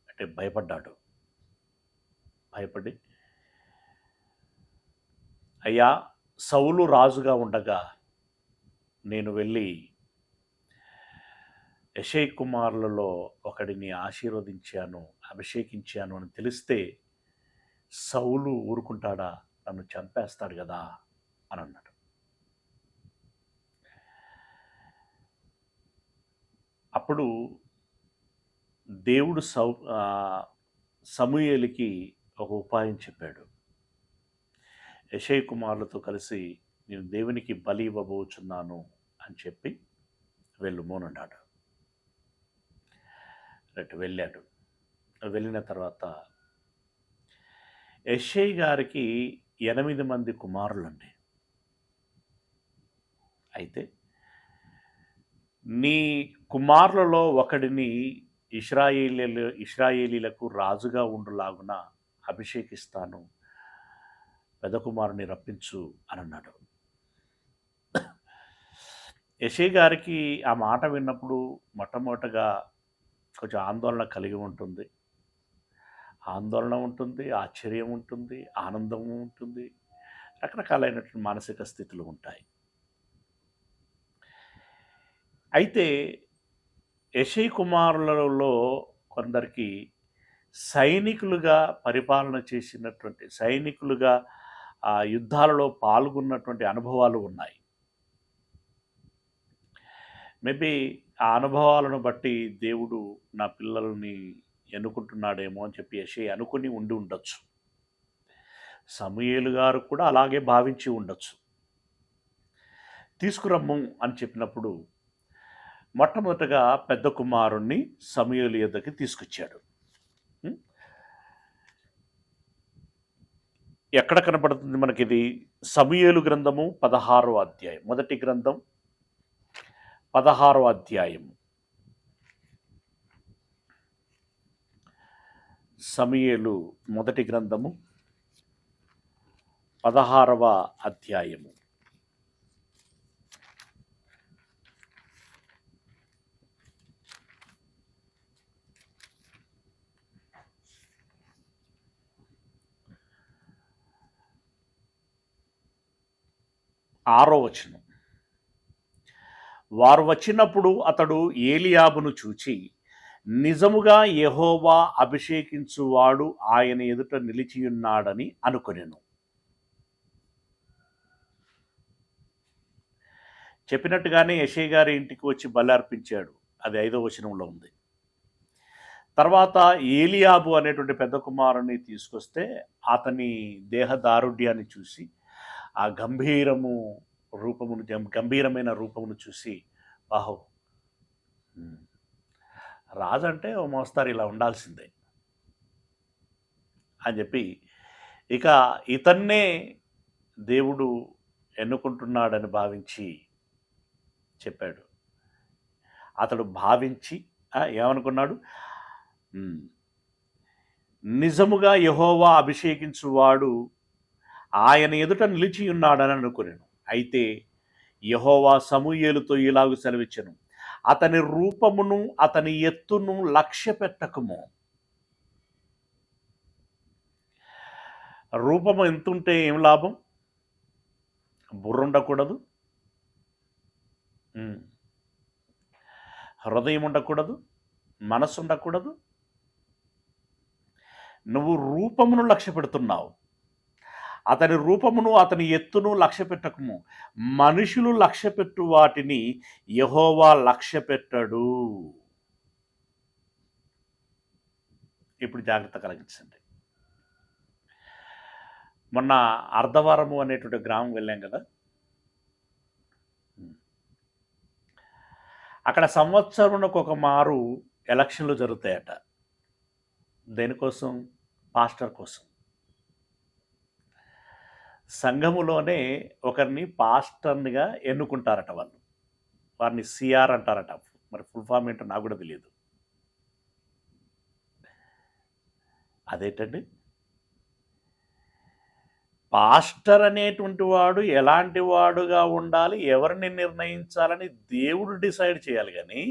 S1: అంటే భయపడ్డాడు. భయపడి, అయ్యా, సౌలు రాజుగా ఉండగా నేను వెళ్ళి యెషై కుమారులలో ఒకడిని ఆశీర్వదించాను, అభిషేకించాను అని తెలిస్తే సౌలు ఊరుకుంటాడా? నన్ను చంపేస్తాడు కదా అని అన్నాడు. అప్పుడు దేవుడు సమూయేలుకి ఒక ఉపాయం చెప్పాడు. యెషై కుమారులతో కలిసి నేను దేవునికి బలి ఇవ్వబోచున్నాను అని చెప్పి వెళ్ళుమోనన్నాడు. వెళ్ళాడు. వెళ్ళిన తర్వాత యెషై గారికి 8 మంది కుమారులండి. అయితే నీ కుమారులలో ఒకడిని ఇశ్రాయేలీలకు రాజుగా ఉండులాగున అభిషేకిస్తాను, పెద్ద కుమారుని రప్పించు అని అన్నాడు. యెషై గారికి ఆ మాట విన్నప్పుడు మొట్టమొదటగా కొంచెం ఆందోళన కలిగి ఉంటుంది. ఆందోళన ఉంటుంది, ఆశ్చర్యం ఉంటుంది, ఆనందము ఉంటుంది, రకరకాలైనటువంటి మానసిక స్థితులు ఉంటాయి. అయితే యెషై కుమారులలో కొందరికి సైనికులుగా పరిపాలన చేసినటువంటి, సైనికులుగా ఆ యుద్ధాలలో పాల్గొన్నటువంటి అనుభవాలు ఉన్నాయి. మేబీ ఆ అనుభవాలను బట్టి దేవుడు నా పిల్లల్ని ఎన్నుకుంటున్నాడేమో అని చెప్పి యెషై అనుకుని ఉండి ఉండొచ్చు. సమూయేలు గారు కూడా అలాగే భావించి ఉండొచ్చు. తీసుకురమ్ము అని చెప్పినప్పుడు మొట్టమొదటగా పెద్ద కుమారుణ్ణి సమూయేలు యొద్దకి తీసుకొచ్చాడు. ఎక్కడ కనపడుతుంది మనకిది? సమూయేలు గ్రంథము 16వ అధ్యాయం, మొదటి గ్రంథం 16వ అధ్యాయం. సమూయేలు మొదటి గ్రంథము 16వ అధ్యాయము. 6వ వచనం. వారు వచ్చినప్పుడు అతడు ఏలియాబును చూచి, నిజముగా యెహోవా అభిషేకించువాడు ఆయన ఎదుట నిలిచియున్నాడని అనుకొనెను. చెప్పినట్టుగానే యెషయా గారి ఇంటికి వచ్చి బలి అర్పించాడు. అది 5వ వచనంలో ఉంది. తర్వాత ఏలియాబు అనేటువంటి పెద్ద కుమారుని తీసుకొస్తే అతని దేహదారుఢ్యాన్ని చూసి, ఆ గంభీరమైన రూపమును చూసి, బాహో, రాజు అంటే ఓ మోస్తారు ఇలా ఉండాల్సిందే అని చెప్పి ఇక ఇతన్నే దేవుడు ఎన్నుకుంటున్నాడని భావించి చెప్పాడు. అతడు భావించి ఏమనుకున్నాడు? నిజముగా యెహోవా అభిషేకించువాడు ఆయన ఎదుట నిలిచి ఉన్నాడని అనుకున్నాను. అయితే యెహోవా సమూయేలుతో ఇలాగు సెలవిచ్చెను, అతని రూపమును అతని ఎత్తును లక్ష్య పెట్టకము. రూపము ఎంతుంటే ఏం లాభం? బుర్ర ఉండకూడదు, హృదయం ఉండకూడదు, మనస్సు ఉండకూడదు. నువ్వు రూపమును లక్ష్య పెడుతున్నావు. అతని రూపమును అతని ఎత్తును లక్ష్య పెట్టకము. మనుషులు లక్ష్య పెట్టు వాటిని యెహోవా లక్ష్య పెట్టడు. ఇప్పుడు జాగ్రత్త కలిగించండి. మొన్న అర్ధవరము అనేటువంటి గ్రామం వెళ్ళాం కదా, అక్కడ సంవత్సరంకు ఒక మారు ఎలక్షన్లు జరుగుతాయట. దేనికోసం? పాస్టర్ కోసం. సంఘములోనే ఒకరిని పాస్టర్నిగా ఎన్నుకుంటారట వాళ్ళు. వారిని సిఆర్ అంటారట. మరి ఫుల్ ఫామ్ ఏంటో నాకు కూడా తెలియదు. అదేంటండి? పాస్టర్ అనేటువంటి వాడు ఎలాంటి వాడుగా ఉండాలి, ఎవరిని నిర్ణయించాలని దేవుడు డిసైడ్ చేయాలి. కానీ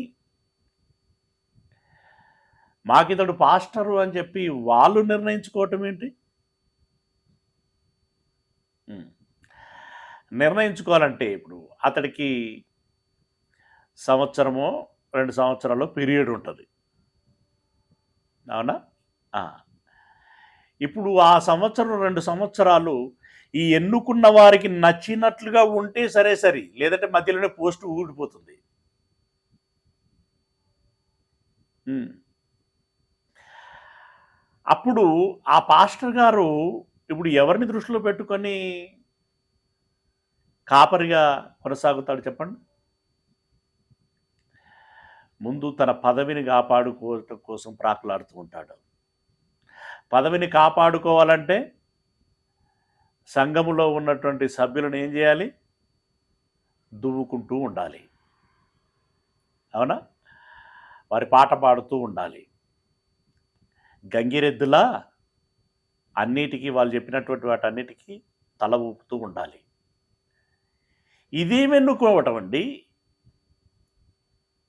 S1: మాకితడు పాస్టరు అని చెప్పి వాళ్ళు నిర్ణయించుకోవటం ఏంటి? నిర్ణయించుకోవాలంటే ఇప్పుడు అతడికి సంవత్సరమో 2 సంవత్సరాలు పీరియడ్ ఉంటుంది, అవునా? ఇప్పుడు ఆ సంవత్సరం 2 సంవత్సరాలు ఈ ఎన్నుకున్న వారికి నచ్చినట్లుగా ఉంటే సరే, లేదంటే మధ్యలోనే పోస్ట్ ఊడిపోతుంది. అప్పుడు ఆ పాస్టర్ గారు ఇప్పుడు ఎవరిని దృష్టిలో పెట్టుకొని కాపరిగా కొనసాగుతాడు చెప్పండి? ముందు తన పదవిని కాపాడుకోవటం కోసం ప్రాకులాడుతూ ఉంటాడు. పదవిని కాపాడుకోవాలంటే సంఘములో ఉన్నటువంటి సభ్యులను ఏం చేయాలి? దువ్వుకుంటూ ఉండాలి, అవునా? వారి పాట పాడుతూ ఉండాలి. గంగిరెద్దులా అన్నిటికీ వాళ్ళు చెప్పినటువంటి వాటన్నిటికీ తల ఊపుతూ ఉండాలి. ఇదేమెన్నుకోవటం అండి?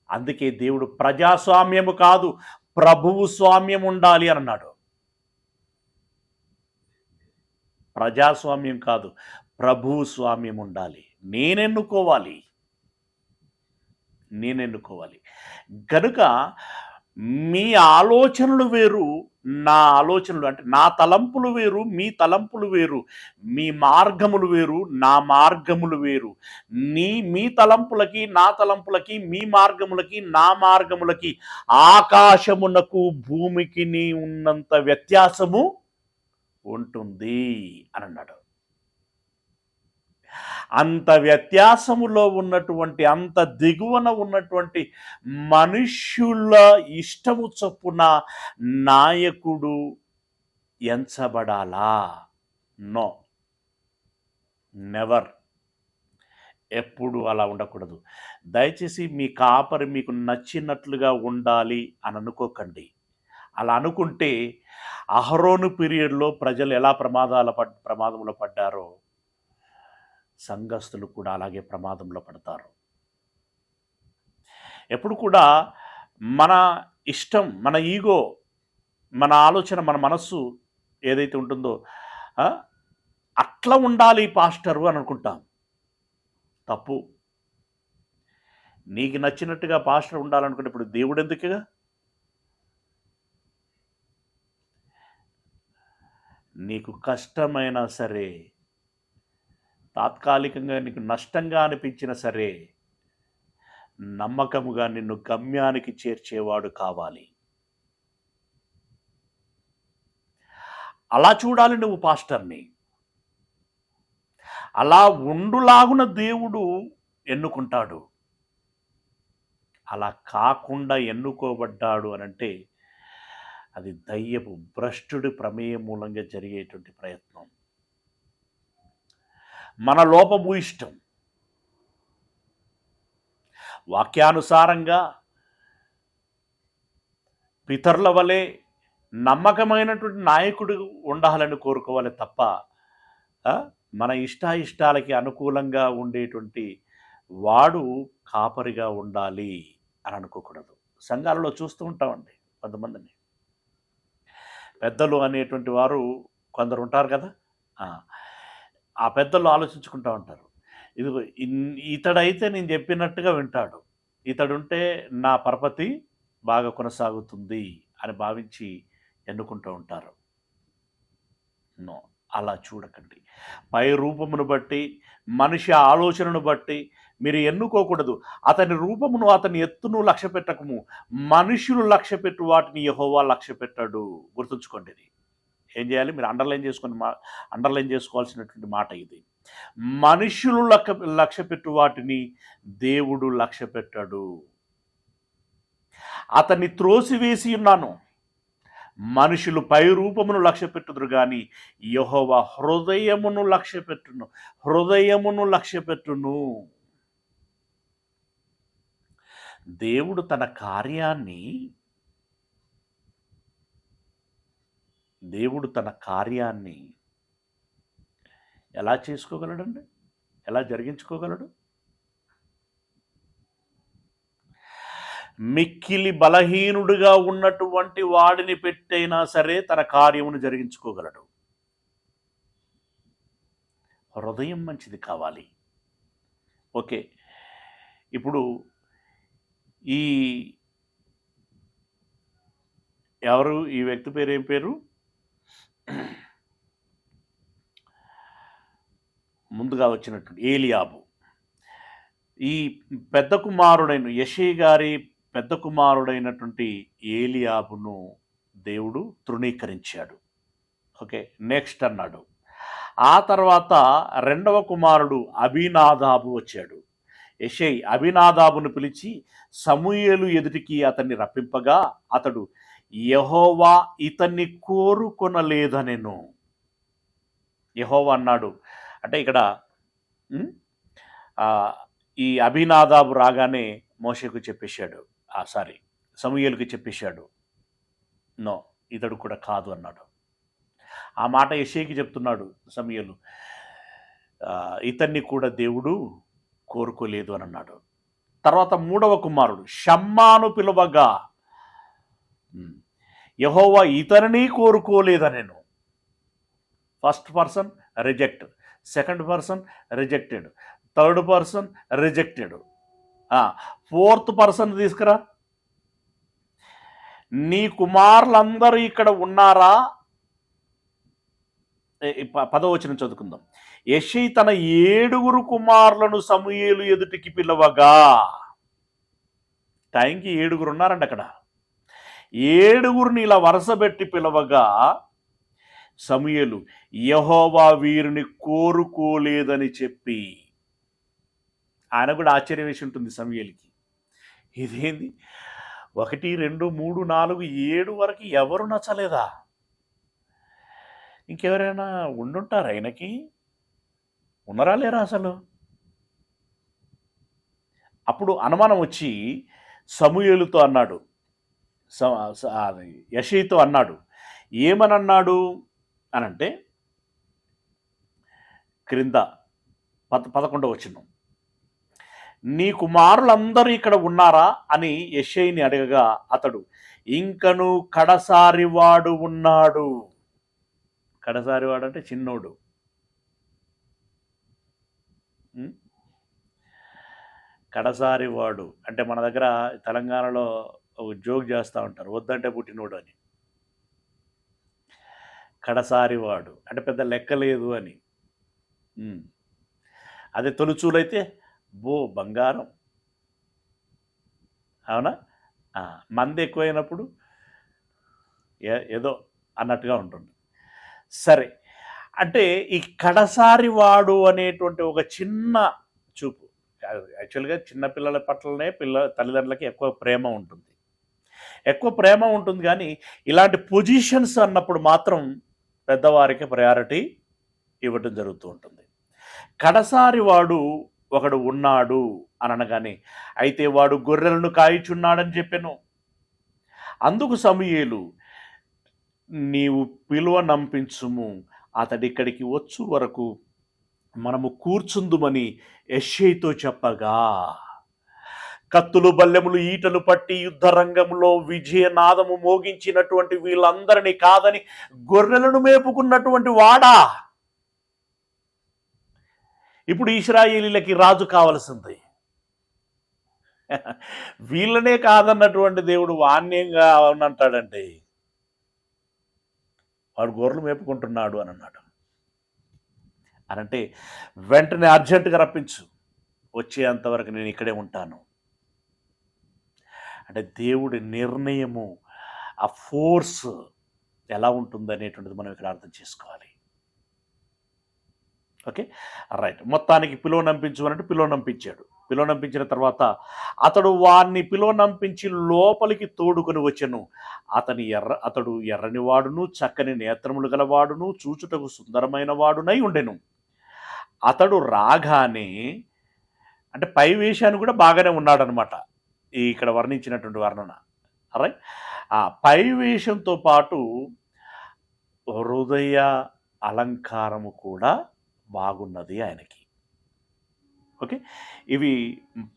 S1: అందుకే దేవుడు ప్రజాస్వామ్యము కాదు, ప్రభువు స్వామ్యం ఉండాలి అన్నాడు. ప్రజాస్వామ్యం కాదు, ప్రభువు స్వామ్యం ఉండాలి. నేనెన్నుకోవాలి. కనుక మీ ఆలోచనలు వేరు, నా ఆలోచనలు అంటే నా తలంపులు వేరు, మీ తలంపులు వేరు. మీ మార్గములు వేరు, నా మార్గములు వేరు. మీ తలంపులకి నా తలంపులకి, మీ మార్గములకి నా మార్గములకి ఆకాశమునకు భూమికి ఉన్నంత వ్యత్యాసము ఉంటుంది అని అన్నాడు. అంత వ్యత్యాసములో ఉన్నటువంటి, అంత దిగువన ఉన్నటువంటి మనుష్యుల ఇష్టము చొప్పున నాయకుడు ఎంచబడాలా? No, never. ఎప్పుడు అలా ఉండకూడదు. దయచేసి మీ కాపరి మీకు నచ్చినట్లుగా ఉండాలి అని అనుకోకండి. అలా అనుకుంటే అహరోను పీరియడ్లో ప్రజలు ఎలా ప్రమాదంలో పడ్డారో సంఘస్థులు కూడా అలాగే ప్రమాదంలో పడతారు. ఎప్పుడు కూడా మన ఇష్టం, మన ఈగో, మన ఆలోచన, మన మనస్సు ఏదైతే ఉంటుందో అట్లా ఉండాలి పాస్టరు అని అనుకుంటాం. తప్పు. నీకు నచ్చినట్టుగా పాస్టర్ ఉండాలనుకుంటే ఇప్పుడు దేవుడు ఎందుకుగా? నీకు కష్టమైనా సరే, తాత్కాలికంగా నీకు నష్టంగా అనిపించినా సరే, నమ్మకముగా నిన్ను గమ్యానికి చేర్చేవాడు కావాలి. అలా చూడాలి నువ్వు పాస్టర్ని. అలా ఉండులాగున దేవుడు ఎన్నుకుంటాడు. అలా కాకుండా ఎన్నుకోబడ్డాడు అనంటే అది దయ్యపు భ్రష్టుడి ప్రమేయం మూలంగా జరిగేటువంటి ప్రయత్నం. మన లోపము ఇష్టం వాక్యానుసారంగా పితరుల వలె నమ్మకమైనటువంటి నాయకుడు ఉండాలని కోరుకోవాలి తప్ప మన ఇష్టాయిష్టాలకి అనుకూలంగా ఉండేటువంటి వాడు కాపరిగా ఉండాలి అని అనుకోకూడదు. సంఘాలలో చూస్తూ ఉంటామండి కొంతమందిని. పెద్దలు అనేటువంటి వారు కొందరు ఉంటారు కదా, ఆ పెద్దలు ఆలోచించుకుంటూ ఉంటారు, ఇది ఇతడైతే నేను చెప్పినట్టుగా వింటాడు, ఇతడుంటే నా పరపతి బాగా కొనసాగుతుంది అని భావించి ఎన్నుకుంటూ ఉంటారు. నో, అలా చూడకండి. పై రూపమును బట్టి, మనిషి ఆలోచనను బట్టి మీరు ఎన్నుకోకూడదు. అతని రూపమును, అతని ఎత్తును లక్ష్య పెట్టకము. మనుషులు లక్ష్య పెట్టు వాటిని యెహోవా లక్ష్య పెట్టాడు. గుర్తుంచుకోండి. ఇది ఏం చేయాలి? మీరు అండర్లైన్ చేసుకోవాల్సినటువంటి మాట ఇది. మనుషులు లక్ష్య పెట్టు వాటిని దేవుడు లక్ష్య పెట్టాడు. అతన్ని త్రోసివేసి ఉన్నాను. మనుషులు పై రూపమును లక్ష్య పెట్టుదురు కానీ యెహోవా హృదయమును లక్ష్య పెట్టును. దేవుడు తన కార్యాన్ని ఎలా చేసుకోగలడండి? ఎలా జరిగించుకోగలడు? మిక్కిలి బలహీనుడిగా ఉన్నటువంటి వాడిని పెట్టైనా సరే తన కార్యమును జరిగించుకోగలడు. హృదయం మంచిది కావాలి. ఓకే, ఇప్పుడు ఈ వ్యక్తి పేరు ఏం పేరు? ముందుగా వచ్చినటువంటి ఏలియాబు. ఈ పెద్ద కుమారుడైన యెషై గారి పెద్ద కుమారుడైనటువంటి ఏలియాబును దేవుడు తృణీకరించాడు. ఓకే, నెక్స్ట్ అన్నాడు. ఆ తర్వాత రెండవ కుమారుడు అబీనాదాబు వచ్చాడు. యెషై అబీనాదాబును పిలిచి సమూయేలు ఎదుటికి అతన్ని రప్పింపగా అతడు యెహోవా ఇతన్ని కోరుకొనలేదనెను. యెహోవా అన్నాడు అంటే ఇక్కడ ఈ అబీనాదాబు రాగానే మోషేకు చెప్పేశాడు, సమూయేలుకి చెప్పేశాడు, నో ఇతడు కూడా కాదు అన్నాడు. ఆ మాట యెషైకి చెప్తున్నాడు సమూయేలు, ఇతన్ని కూడా దేవుడు కోరుకోలేదు అని అన్నాడు. తర్వాత మూడవ కుమారుడు షమ్మాను పిలువగా యెహోవా ఇతనిని కోరుకోలేదనెను. First person reject, second person rejected, third person rejected, fourth person తీసుకురా. నీ కుమారులందరూ ఇక్కడ ఉన్నారా? 10వ వచనం చదువుకుందాం. యెషై తన 7 కుమారులను సమూయేలు ఎదుటికి పిలవగా, టైంకి 7 ఉన్నారండి అక్కడ. 7 ఇలా వరుసబెట్టి పిలవగా సమూయేలు యెహోవా వీరిని కోరుకోలేదని చెప్పి, ఆయన కూడా ఆశ్చర్యం వేసి ఉంటుంది సమూయేలుకి, ఇదేంది 1, 2, 3, 4, 7 వరకు ఎవరు నచ్చలేదా? ఇంకెవరైనా ఉండుంటారా? ఆయనకి ఉన్నారా లేరా అసలు? అప్పుడు అనుమానం వచ్చి సమూయేలుతో అన్నాడు, యెషైతో అన్నాడు. ఏమనన్నాడు అనంటే క్రింద 11వ వచనం, నీ కుమారులందరూ ఇక్కడ ఉన్నారా అని యెషైని అడగగా అతడు ఇంకను కడసారివాడు ఉన్నాడు. కడసారివాడు అంటే చిన్నోడు. కడసారి వాడు అంటే మన దగ్గర తెలంగాణలో ఒక జోక్ చేస్తూ ఉంటారు, వద్దంటే పుట్టినోడు అని. కడసారి వాడు అంటే పెద్ద లెక్క లేదు అని. అదే తొలుచూలైతే బంగారం. అవునా? మంది ఎక్కువైనప్పుడు ఏదో అన్నట్టుగా ఉంటుంది. సరే, అంటే ఈ కడసారి వాడు అనేటువంటి ఒక చిన్న చూపు. యాక్చువల్గా చిన్నపిల్లల పట్లనే తల్లిదండ్రులకి ఎక్కువ ప్రేమ ఉంటుంది కానీ ఇలాంటి పొజిషన్స్ అన్నప్పుడు మాత్రం పెద్దవారికి ప్రయారిటీ ఇవ్వటం జరుగుతూ ఉంటుంది. కడసారి వాడు ఒకడు ఉన్నాడు అని అనగానే, అయితే వాడు గొర్రెలను కాయిచున్నాడని చెప్పాను. అందుకు సమూయేలు, నీవు పిలువనంపించుము, అతడిక్కడికి వచ్చు వరకు మనము కూర్చుందుమని యెష్షయితో చెప్పగా, కత్తులు బల్లెములు ఈటలు పట్టి యుద్ధరంగంలో విజయనాదము మోగించినటువంటి వీళ్ళందరినీ కాదని గొర్రెలను మేపుకున్నటువంటి వాడా ఇప్పుడు ఇశ్రాయేలీలకి రాజు కావలసింది. వీళ్ళనే కాదన్నటువంటి దేవుడు వాణ్యంగా అవునంటాడంటే వాడు గొర్రెలు మేపుకుంటున్నాడు అని అన్నాడు. అనంటే వెంటనే అర్జెంటుగా రప్పించు, వచ్చేంతవరకు నేను ఇక్కడే ఉంటాను. అంటే దేవుడి నిర్ణయము, ఆ ఫోర్స్ ఎలా ఉంటుంది అనేటువంటిది మనం ఇక్కడ అర్థం చేసుకోవాలి. Okay, right. మొత్తానికి పిలువనంపించమనంటే పిలువనంపించాడు. పిలువనంపించిన తర్వాత అతడు వారిని పిలువనంపించి లోపలికి తోడుకొని వచ్చెను. అతడు ఎర్రని వాడును, చక్కని నేత్రములు గలవాడును, చూచుటకు సుందరమైన వాడునై ఉండెను. అతడు రాగానే అంటే పై వేషాన్ని కూడా బాగానే ఉన్నాడనమాట, ఇక్కడ వర్ణించినటువంటి వర్ణన. రైట్. ఆ పై వేషంతో పాటు హృదయ అలంకారము కూడా బాగున్నది ఆయనకి. ఓకే, ఇవి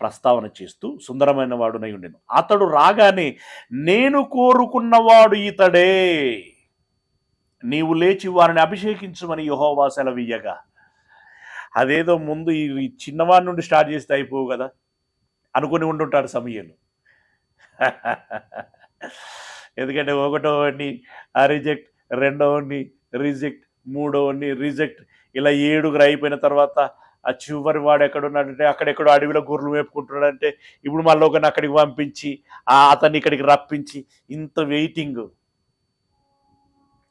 S1: ప్రస్తావన చేస్తూ సుందరమైన వాడునై ఉండెను. అతడు రాగానే, నేను కోరుకున్నవాడు ఇతడే, నీవు లేచి వారిని అభిషేకించుమని యెహోవా సెలవియ్యగా. అదేదో ముందు ఈ చిన్నవాడి నుండి స్టార్ట్ చేస్తే అయిపోవు కదా అనుకుని ఉండుంటాడు సమూయేలు. ఎందుకంటే ఒకటోని రిజెక్ట్, రెండవని రిజెక్ట్, మూడవని రిజెక్ట్, ఇలా 7 అయిపోయిన తర్వాత ఆ చివరి వాడు ఎక్కడున్నాడంటే అక్కడెక్కడో అడవిలో గొర్రెలు మేపుకుంటున్నాడంటే ఇప్పుడు మళ్ళీ ఒకరిని అక్కడికి పంపించి అతన్ని ఇక్కడికి రప్పించి ఇంత వెయిటింగ్.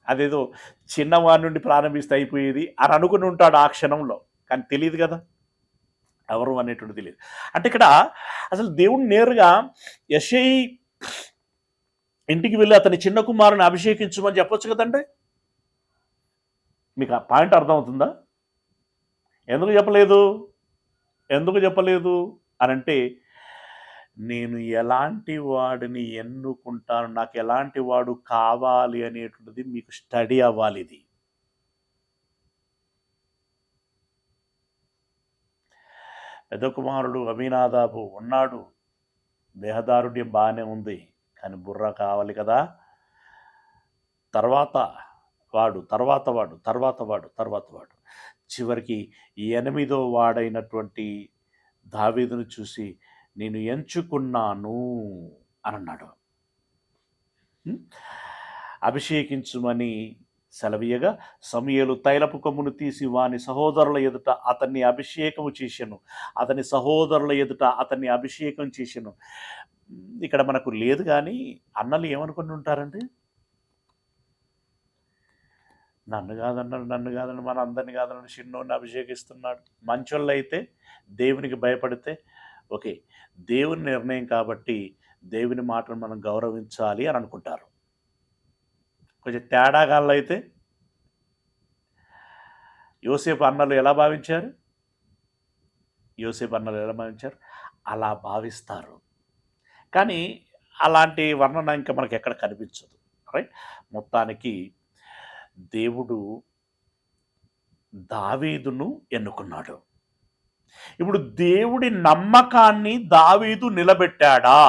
S1: అదేదో చిన్నవాడి నుండి ప్రారంభిస్తే అయిపోయేది అని అనుకుని ఉంటాడు ఆ క్షణంలో, కానీ తెలియదు కదా ఎవరు అనేటువంటి తెలియదు. అంటే ఇక్కడ అసలు దేవుడు నేరుగా యెష్షయి ఇంటికి వెళ్ళి అతని చిన్న కుమారుని అభిషేకించమని చెప్పొచ్చు కదండి. మీకు ఆ పాయింట్ అర్థమవుతుందా? ఎందుకు చెప్పలేదు అని అంటే, నేను ఎలాంటి వాడిని ఎన్నుకుంటాను, నాకు ఎలాంటి వాడు కావాలి అనేటువంటిది మీకు స్టడీ అవ్వాలి. ఇది పెద్ద కుమారుడు అమీనాదాబు ఉన్నాడు, దేహదారుఢ్యం బాగానే ఉంది, కానీ బుర్ర కావాలి కదా. తర్వాత వాడు చివరికి 8వ వాడైనటువంటి దావీదును చూసి నేను ఎంచుకున్నాను అని అన్నాడు. అభిషేకించుమని సెలవీయగా సమూయేలు తైలపు కొమ్మును తీసి వాని సహోదరుల ఎదుట అతన్ని అభిషేకం చేసెను. ఇక్కడ మనకు లేదు, కానీ అన్నలు ఏమనుకుని ఉంటారండి, నన్ను కాదన్నాడు, మన అందరిని కాదన్నాడు, చిన్నోడిని అభిషేకిస్తున్నాడు. మంచోళ్ళు అయితే దేవునికి భయపడితే ఓకే, దేవుని నిర్ణయం కాబట్టి దేవుని మాటను మనం గౌరవించాలి అని అనుకుంటారు. కొంచెం తేడాగాళ్ళు అయితే యోసేపు అన్నలు ఎలా భావించారు, అలా భావిస్తారు. కానీ అలాంటి వర్ణన ఇంకా మనకి ఎక్కడ కనిపించదు. రైట్. మొత్తానికి దేవుడు దావీదును ఎన్నుకున్నాడు. ఇప్పుడు దేవుడి నమ్మకాన్ని దావీదు నిలబెట్టాడా?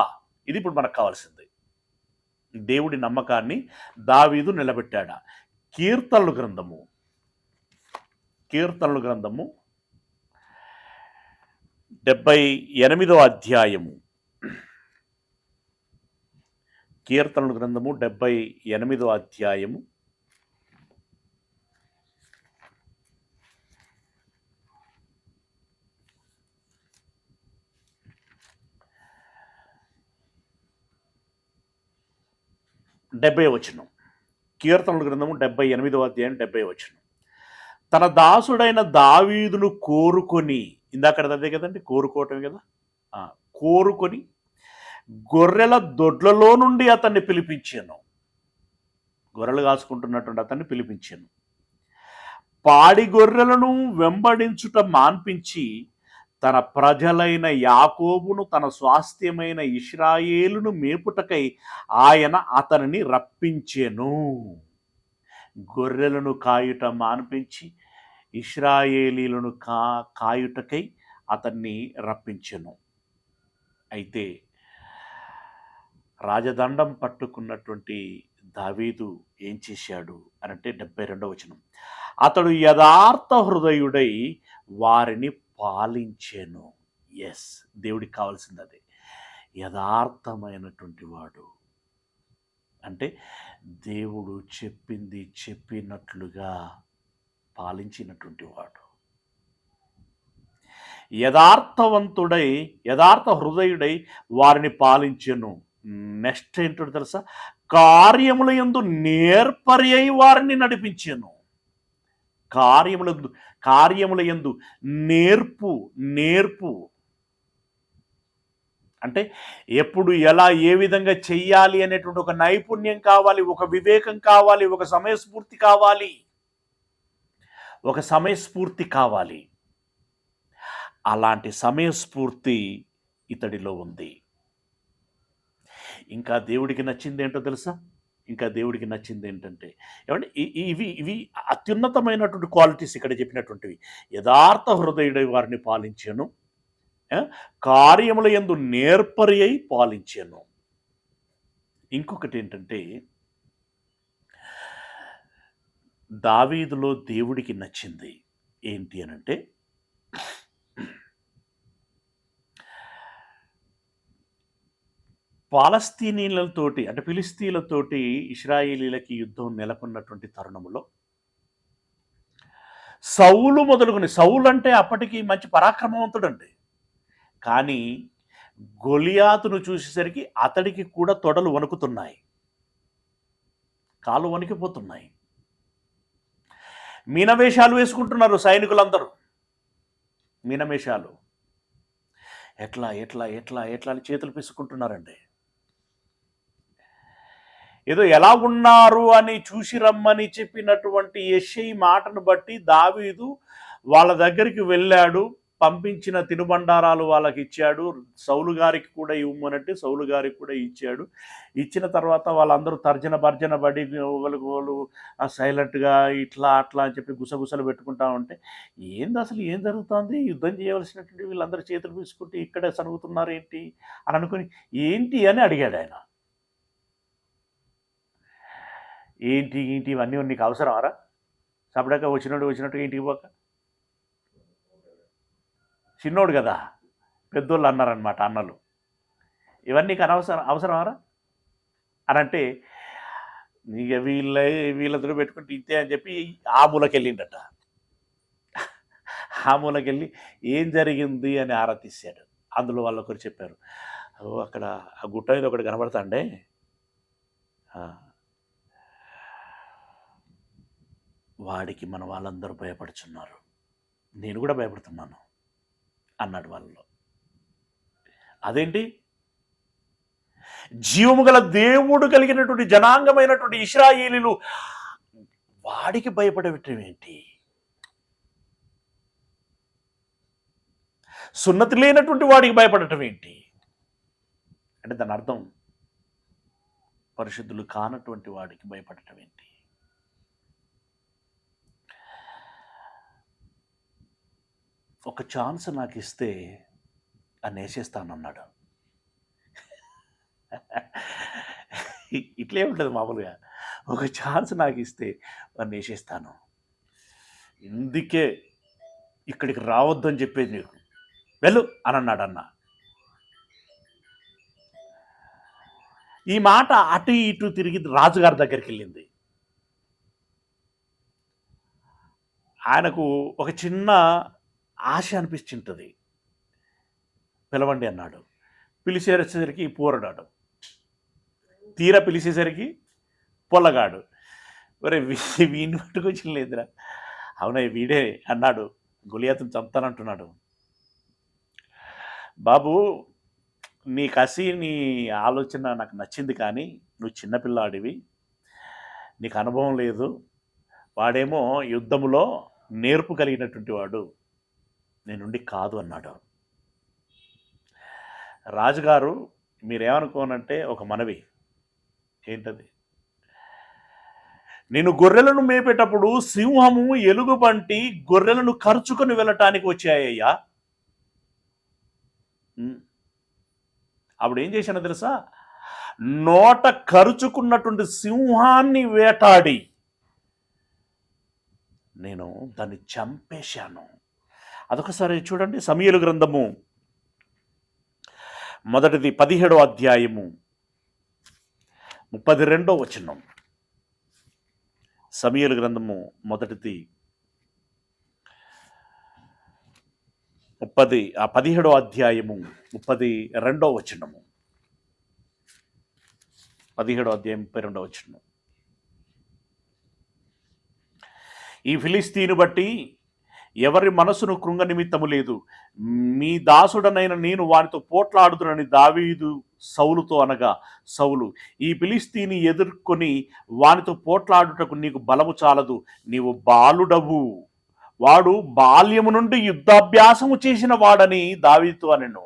S1: ఇది ఇప్పుడు మనకు కావాల్సింది. దేవుడి నమ్మకాన్ని దావీదు నిలబెట్టాడా? కీర్తనల గ్రంథము 78వ అధ్యాయము, కీర్తనల గ్రంథము 78వ అధ్యాయము, 70వ వచనం. కీర్తనల గ్రంథము 78వ అధ్యాయం 70వ వచనం. తన దాసుడైన దావీదును కోరుకొని, ఇందాక అదే కదండి, కోరుకోవటమే కదా, కోరుకొని గొర్రెల దొడ్లలో నుండి అతన్ని పిలిపించాను. గొర్రెలు కాసుకుంటున్నటువంటి అతన్ని పిలిపించాను. పాడి గొర్రెలను వెంబడించుట మాన్పించి తన ప్రజలైన యాకోబును, తన స్వాస్థ్యమైన ఇశ్రాయేలును మేపుటకై ఆయన అతనిని రప్పించెను. గొర్రెలను కాయుట మాన్పించి ఇశ్రాయేలీలను కాయుటకై అతన్ని రప్పించెను. అయితే రాజదండం పట్టుకున్నటువంటి దావీదు ఏం చేశాడు అనంటే 72వ వచనం. అతడు యథార్థ హృదయుడై వారిని పాలించెను. ఎస్, దేవుడికి కావాల్సింది అదే, యథార్థమైనటువంటి వాడు. అంటే దేవుడు చెప్పింది చెప్పినట్లుగా పాలించినటువంటి వాడు. యథార్థవంతుడై, యథార్థ హృదయుడై వారిని పాలించెను. నెక్స్ట్ ఏంటో తెలుసా? కార్యముల యందు నేర్పరి అయి వారిని నడిపించెను. కార్యముల యందు నేర్పు అంటే ఎప్పుడు ఎలా ఏ విధంగా చెయ్యాలి అనేటువంటి ఒక నైపుణ్యం కావాలి, ఒక వివేకం కావాలి, ఒక సమయస్ఫూర్తి కావాలి. అలాంటి సమయస్ఫూర్తి ఇతడిలో ఉంది. ఇంకా దేవుడికి నచ్చింది ఏంటో తెలుసా? ఇంకా దేవుడికి నచ్చింది ఏంటంటే, ఏమంటే ఇవి అత్యున్నతమైనటువంటి క్వాలిటీస్ ఇక్కడ చెప్పినటువంటివి. యథార్థ హృదయుడై వారిని పాలించాను, కార్యముల యందు నేర్పరి అయి పాలించాను. ఇంకొకటి ఏంటంటే, దావీదులో దేవుడికి నచ్చింది ఏంటి అనంటే, పాలస్తీనీలతోటి అంటే ఫిలిస్తీన్లతోటి ఇశ్రాయేలీలకి యుద్ధం నెలకొన్నటువంటి తరుణంలో సౌలు అంటే అప్పటికి మంచి పరాక్రమవంతుడండి. కానీ గొలియాతును చూసేసరికి అతడికి కూడా తొడలు వణుకుతున్నాయి, కాళ్ళు వణికిపోతున్నాయి. మీనవేషాలు వేసుకుంటున్నారు సైనికులందరూ. మీనవేషాలు ఎట్లా ఎట్లా ఎట్లా ఎట్లా అని చేతులు పిసుకుంటున్నారండి. ఏదో ఎలా ఉన్నారు అని చూసి రమ్మని చెప్పినటువంటి యెషై మాటను బట్టి దావీదు వాళ్ళ దగ్గరికి వెళ్ళాడు. పంపించిన తినుబండారాలు వాళ్ళకి ఇచ్చాడు. సౌలు గారికి కూడా ఇవ్వమనంటే సౌలు గారికి కూడా ఇచ్చాడు. ఇచ్చిన తర్వాత వాళ్ళందరూ తర్జన భర్జన పడి వాళ్ళు సైలెంట్గా ఇట్లా అట్లా అని చెప్పి గుసగుసలు పెట్టుకుంటా ఉంటే, ఏంది అసలు ఏం జరుగుతుంది, యుద్ధం చేయవలసినటువంటి వీళ్ళందరూ చేతులు తీసుకుంటే ఇక్కడే సరుగుతున్నారు ఏంటి అని అనుకుని ఏంటి అని అడిగాడు ఆయన. ఏంటి ఇవన్నీ నీకు అవసరమారా? సపడాక వచ్చినట్టుగా ఇంటికి పోక, చిన్నోడు కదా, పెద్దోళ్ళు అన్నారనమాట అన్నలు, ఇవన్నీ నీకు అవసరమారా అని అంటే, ఇక వీళ్ళందరూ పెట్టుకుంటే ఇంతే అని చెప్పి ఆ మూలకెళ్ళిండట. ఆ మూలకెళ్ళి ఏం జరిగింది అని ఆరా తీశాడు. అందులో వాళ్ళు ఒకరు చెప్పారు, అక్కడ ఆ గుట్ట మీద ఒకటి కనబడతాండే, వాడికి మన వాళ్ళందరూ భయపడుచున్నారు, నేను కూడా భయపడుతున్నాను అన్నాడు వాళ్ళలో. అదేంటి? జీవము గల దేవుడు కలిగినటువంటి జనాంగమైనటువంటి ఇశ్రాయేలీలు వాడికి భయపడటం ఏంటి? సున్నతి లేనటువంటి వాడికి భయపడటం ఏంటి అంటే దాని అర్థం పరిశుద్ధులు కానటువంటి వాడికి భయపడటం ఏంటి? ఒక ఛాన్స్ నాకు ఇస్తే అని వేసేస్తానన్నాడు. ఇట్లే ఉంటుంది మామూలుగా, ఒక ఛాన్స్ నాకు ఇస్తే వాడిని వేసేస్తాను. ఇందుకే ఇక్కడికి రావద్దని చెప్పేది నీకు. వెళ్ళు అని అన్నాడు అన్న. ఈ మాట అటు ఇటు తిరిగి రాజుగారి దగ్గరికి వెళ్ళింది. ఆయనకు ఒక చిన్న ఆశ అనిపించింటుంది. పిలవండి అన్నాడు. పిలిచేసరికి పూరడాడు, తీరా పిలిచేసరికి పొల్లగాడు. మరి వీడిని పట్టుకొచ్చిన లేదురా. అవునా వీడే అన్నాడు, గొలియాతుని చంపుతానంటున్నాడు. బాబు నీ కసి నీ ఆలోచన నాకు నచ్చింది, కానీ నువ్వు చిన్నపిల్లాడివి, నీకు అనుభవం లేదు. వాడేమో యుద్ధములో నేర్పు కలిగినటువంటి వాడు, నేనుండి కాదు అన్నాడు. రాజుగారు మీరేమనుకోనంటే ఒక మనవి, ఏంటది, నేను గొర్రెలను మేపేటప్పుడు సింహము ఎలుగుబంటి గొర్రెలను ఖర్చుకొని వెళ్ళటానికి వచ్చాయ్యా. అప్పుడు ఏం చేశానో తెలుసా, నోట ఖర్చుకున్నటువంటి సింహాన్ని వేటాడి నేను దాన్ని చంపేశాను. అదొకసారి చూడండి, సమూయేలు గ్రంథము మొదటిది 17వ అధ్యాయము 32వ వచనం. సమూయేలు గ్రంథము మొదటిది 17వ అధ్యాయము 32వ వచనము. 17వ అధ్యాయం 32వ వచనం. ఈ ఫిలిస్తీను బట్టి ఎవరి మనసును కృంగ నిమిత్తము లేదు, మీ దాసుడనైన నేను వారితో పోట్లాడుదునని దావీదు సౌలుతో అనగా, సౌలు ఈ ఫిలిస్తీని ఎదుర్కొని వానితో పోట్లాడుటకు నీకు బలము చాలదు, నీవు బాలుడవు, వాడు బాల్యము నుండి యుద్ధాభ్యాసము చేసిన వాడని దావీదుతో అనెను.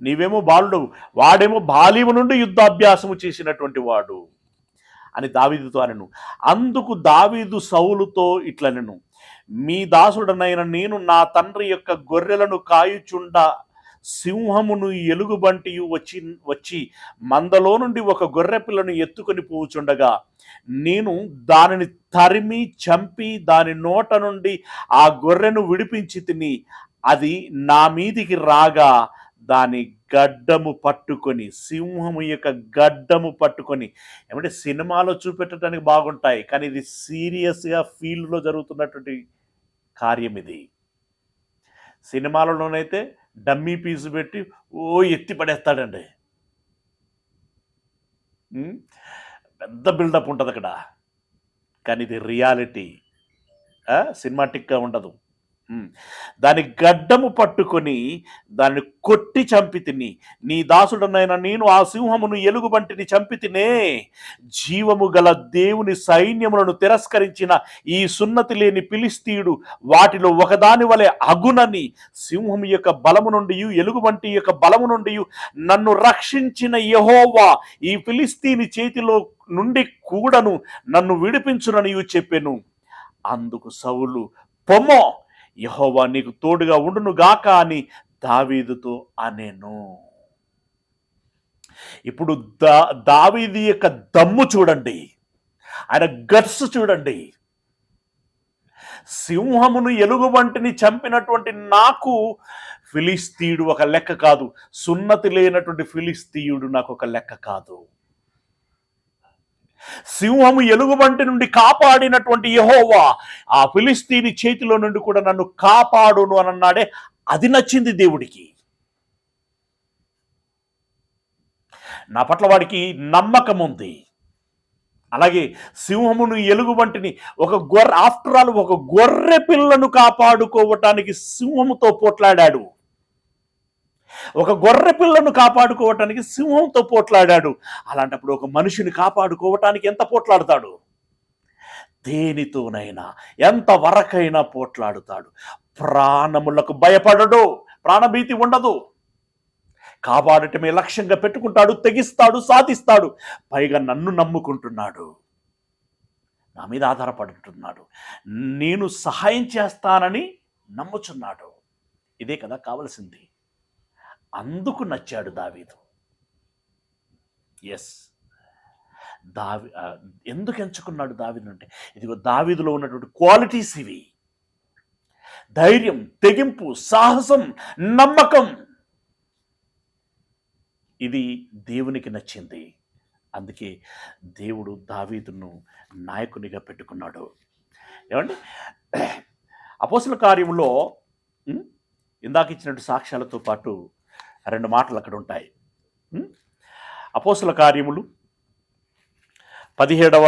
S1: నీవేమో బాలుడవు, వాడేమో బాల్యము నుండి యుద్ధాభ్యాసము చేసినటువంటి వాడు అని దావీదుతో అనెను. అందుకు దావీదు సౌలుతో ఇట్లనెను, మీ దాసుడనైన నేను నా తండ్రి యొక్క గొర్రెలను కాయుచుండ సింహమును ఎలుగుబంటియు వచ్చి మందలో నుండి ఒక గొర్రె పిల్లను ఎత్తుకొని పోచుండగా నేను దానిని తరిమి చంపి దాని నోట నుండి ఆ గొర్రెను విడిపించి తిని, అది నా మీదికి రాగా దాని గడ్డము పట్టుకొని, సింహము యొక్క గడ్డము పట్టుకొని, ఏమంటే సినిమాలో చూపెట్టడానికి బాగుంటాయి, కానీ ఇది సీరియస్గా ఫీల్డ్లో జరుగుతున్నటువంటి కార్యం. ఇది సినిమాలలోనైతే డమ్మీ పీసు పెట్టి ఎత్తి పడేస్తాడండి, పెద్ద బిల్డప్ ఉంటుంది అక్కడ, కానీ ఇది రియాలిటీ, సినిమాటిక్గా ఉండదు. దాని గడ్డము పట్టుకొని దాన్ని కొట్టి చంపి తిని, నీ దాసుడనైనా నేను ఆ సింహమును ఎలుగుబంటిని చంపి తినే, జీవము గల దేవుని సైన్యములను తిరస్కరించిన ఈ సున్నతి లేని ఫిలిస్తీయుడు వాటిలో ఒకదాని వలె అగునని, సింహము యొక్క బలము నుండి ఎలుగుబంటి యొక్క బలము నుండి నన్ను రక్షించిన యెహోవా ఈ ఫిలిస్తీని చేతిలో నుండి కూడాను నన్ను విడిపించునని చెప్పెను. అందుకు సౌలు, పొమ్మో, యెహోవా నీకు తోడుగా ఉండును గాక అని దావీదుతో అనెను. ఇప్పుడు దావీదు యొక్క దమ్ము చూడండి, ఆయన గట్స్ చూడండి. సింహమును ఎలుగుబంటిని చంపినటువంటి నాకు ఫిలిస్తీయుడు ఒక లెక్క కాదు, సున్నతి లేనటువంటి ఫిలిస్తీయుడు నాకు ఒక లెక్క కాదు. సింహము ఎలుగుబంటి నుండి కాపాడినటువంటి యెహోవా ఆ ఫిలిస్తీని చేతిలో నుండి కూడా నన్ను కాపాడును అని అన్నాడే, అది నచ్చింది దేవుడికి. నా పట్ల వాడికి నమ్మకం ఉంది. అలాగే సింహమును ఎలుగుబంటిని ఆఫ్టర్ ఆల్ ఒక గొర్రె పిల్లను కాపాడుకోవటానికి సింహముతో పోట్లాడాడు, ఒక గొర్రె పిల్లను కాపాడుకోవటానికి సింహంతో పోట్లాడాడు. అలాంటప్పుడు ఒక మనిషిని కాపాడుకోవటానికి ఎంత పోట్లాడతాడు? దేనితోనైనా ఎంతవరకైనా పోట్లాడుతాడు. ప్రాణములకు భయపడడు, ప్రాణభీతి ఉండదు. కాపాడటమే లక్ష్యంగా పెట్టుకుంటాడు, తెగిస్తాడు, సాధిస్తాడు. పైగా నన్ను నమ్ముకుంటున్నాడు, నా మీద ఆధారపడుతున్నాడు, నేను సహాయం చేస్తానని నమ్ముచున్నాడు. ఇదే కదా కావలసింది. అందుకు నచ్చాడు దావీదు. ఎస్, ఎందుకు ఎంచుకున్నాడు దావీదు అంటే, ఇదిగో దావీదులో ఉన్నటువంటి క్వాలిటీస్ ఇవి. ధైర్యం, తెగింపు, సాహసం, నమ్మకం. ఇది దేవునికి నచ్చింది. అందుకే దేవుడు దావీదును నాయకునిగా పెట్టుకున్నాడు. ఏమండి, అపోస్తుల కార్యములో ఇందాక ఇచ్చినట్టు సాక్ష్యాలతో పాటు 2 మాటలు అక్కడ ఉంటాయి. అపోస్తుల కార్యములు 13వ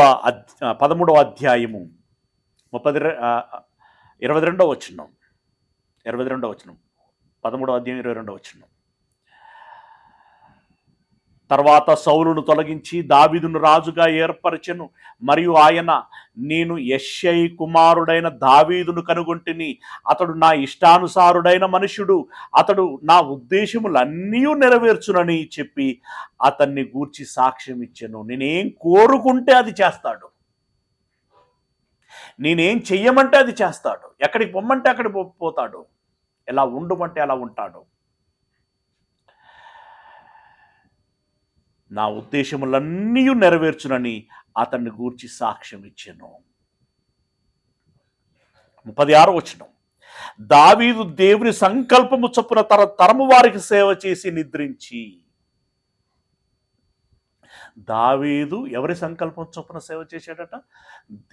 S1: అధ్యాయము 22వ వచనం, 13వ అధ్యాయం 22వ వచనం. తర్వాత సౌలును తొలగించి దావీదును రాజుగా ఏర్పరచెను. మరియు ఆయన, నేను యెష్షయి కుమారుడైన దావీదును కనుగొంటిని. అతడు నా ఇష్టానుసారుడైన మనుష్యుడు. అతడు నా ఉద్దేశములన్నీ నెరవేర్చునని చెప్పి అతన్ని గూర్చి సాక్ష్యం ఇచ్చెను. నేనేం కోరుకుంటే అది చేస్తాడు. నేనేం చెయ్యమంటే అది చేస్తాడు. ఎక్కడికి పొమ్మంటే అక్కడికి పోతాడు. ఎలా ఉండమంటే అలా ఉంటాడు. నా ఉద్దేశములన్నీ నెరవేర్చునని అతన్ని గూర్చి సాక్ష్యం ఇచ్చెను. 36వ వచనం. దావీదు దేవుని సంకల్పము చొప్పున తరము వారికి సేవ చేసి నిద్రించి. దావీదు ఎవరి సంకల్పం చొప్పున సేవ చేశాడట?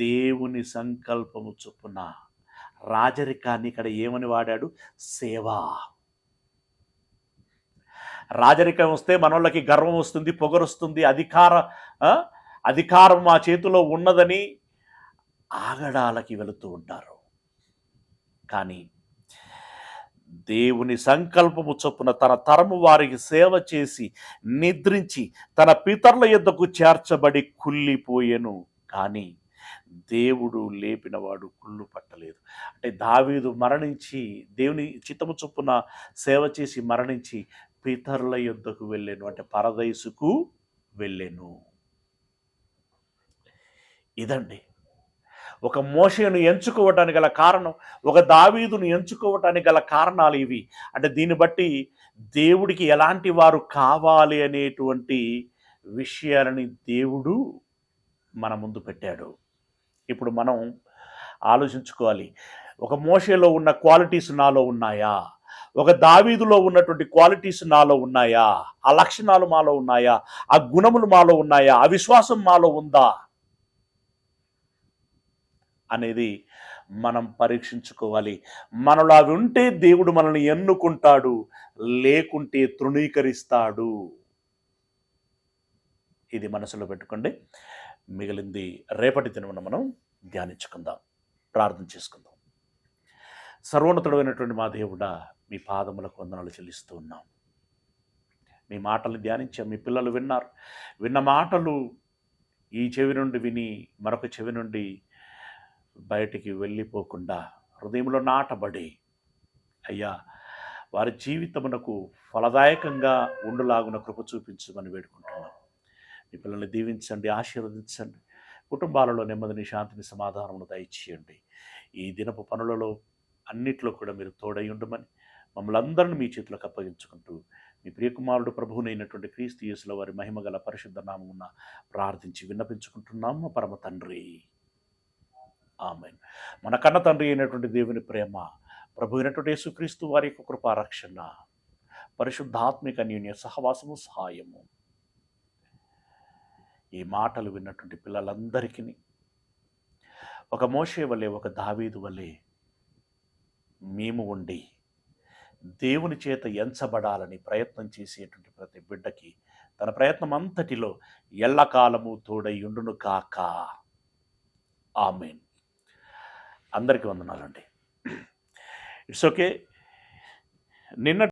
S1: దేవుని సంకల్పము చొప్పున. రాజరికాన్ని ఇక్కడ ఏమని వాడాడు? సేవ. రాజరికం వస్తే మనోళ్ళకి గర్వం వస్తుంది, పొగరొస్తుంది, అధికారం మా చేతిలో ఉన్నదని ఆగడాలకి వెళుతూ ఉంటారు. కానీ దేవుని సంకల్పము చొప్పున తన తరము వారికి సేవ చేసి నిద్రించి తన పితరుల యొద్దకు చేర్చబడి కుళ్ళిపోయెను. కానీ దేవుడు లేపినవాడు కుళ్ళు పట్టలేదు. అంటే దావీదు మరణించి దేవుని చిత్తము చొప్పున సేవ చేసి మరణించి పితరుల యొద్దకు వెళ్ళాను, అంటే పరదైసుకు వెళ్ళాను. ఇదండి ఒక మోషేను ఎంచుకోవటానికి గల కారణం, ఒక దావీదును ఎంచుకోవటానికి గల కారణాలు ఇవి. అంటే దీన్ని బట్టి దేవుడికి ఎలాంటి వారు కావాలి అనేటువంటి విషయాలని దేవుడు మన ముందు పెట్టాడు. ఇప్పుడు మనం ఆలోచించుకోవాలి, ఒక మోషేలో ఉన్న క్వాలిటీస్ నాలో ఉన్నాయా? ఒక దావీదులో ఉన్నటువంటి క్వాలిటీస్ నాలో ఉన్నాయా? ఆ లక్షణాలు మాలో ఉన్నాయా? ఆ గుణములు మాలో ఉన్నాయా? ఆ విశ్వాసం మాలో ఉందా అనేది మనం పరీక్షించుకోవాలి. మనలో అవి ఉంటే దేవుడు మనల్ని ఎన్నుకుంటాడు, లేకుంటే తృణీకరిస్తాడు. ఇది మనసులో పెట్టుకోండి. మిగిలింది రేపటి దినమున మనం ధ్యానించుకుందాం, ప్రార్థన చేసుకుందాం. సర్వోన్నతుడైనటువంటి మా దేవుడా, మీ పాదములకు వందనాలు చెల్లిస్తూ ఉన్నాం. మీ మాటలు ధ్యానించాం, మీ పిల్లలు విన్నారు. విన్న మాటలు ఈ చెవి నుండి విని మరొక చెవి నుండి బయటికి వెళ్ళిపోకుండా హృదయంలో నాటబడి, అయ్యా, వారి జీవితమునకు ఫలదాయకంగా ఉండులాగున కృప చూపించమని వేడుకుంటున్నాం. మీ పిల్లల్ని దీవించండి, ఆశీర్వదించండి. కుటుంబాలలో నెమ్మదిని, శాంతిని, సమాధానమును దయచేయండి. ఈ దినపు పనులలో అన్నిట్లో కూడా మీరు తోడై ఉండమని మమ్మల్ని అందరినీ మీ చేతులకు అప్పగించుకుంటూ మీ ప్రియకుమారుడు ప్రభువునైనటువంటి క్రీస్తు యేసుల వారి మహిమగల పరిశుద్ధ నామమున ప్రార్థించి విన్నపించుకుంటున్నాము పరమ తండ్రి. ఆమేన్. మన కన్న తండ్రి అయినటువంటి దేవుని ప్రేమ, ప్రభు అయినటువంటి యేసుక్రీస్తు వారి యొక్క కృపా రక్షణ, పరిశుద్ధాత్మిక అన్యోన్య సహవాసము, సహాయము ఈ మాటలు విన్నటువంటి పిల్లలందరికీ ఒక మోషే వలె, ఒక దావీదు వలె మేము ఉండి దేవుని చేత ఎంచబడాలని ప్రయత్నం చేసేటువంటి ప్రతి బిడ్డకి తన ప్రయత్నం అంతటిలో ఎల్లకాలము తోడై ఉండును కాక. ఆమేన్. అందరికీ వందనాలండి. It's okay. నిన్న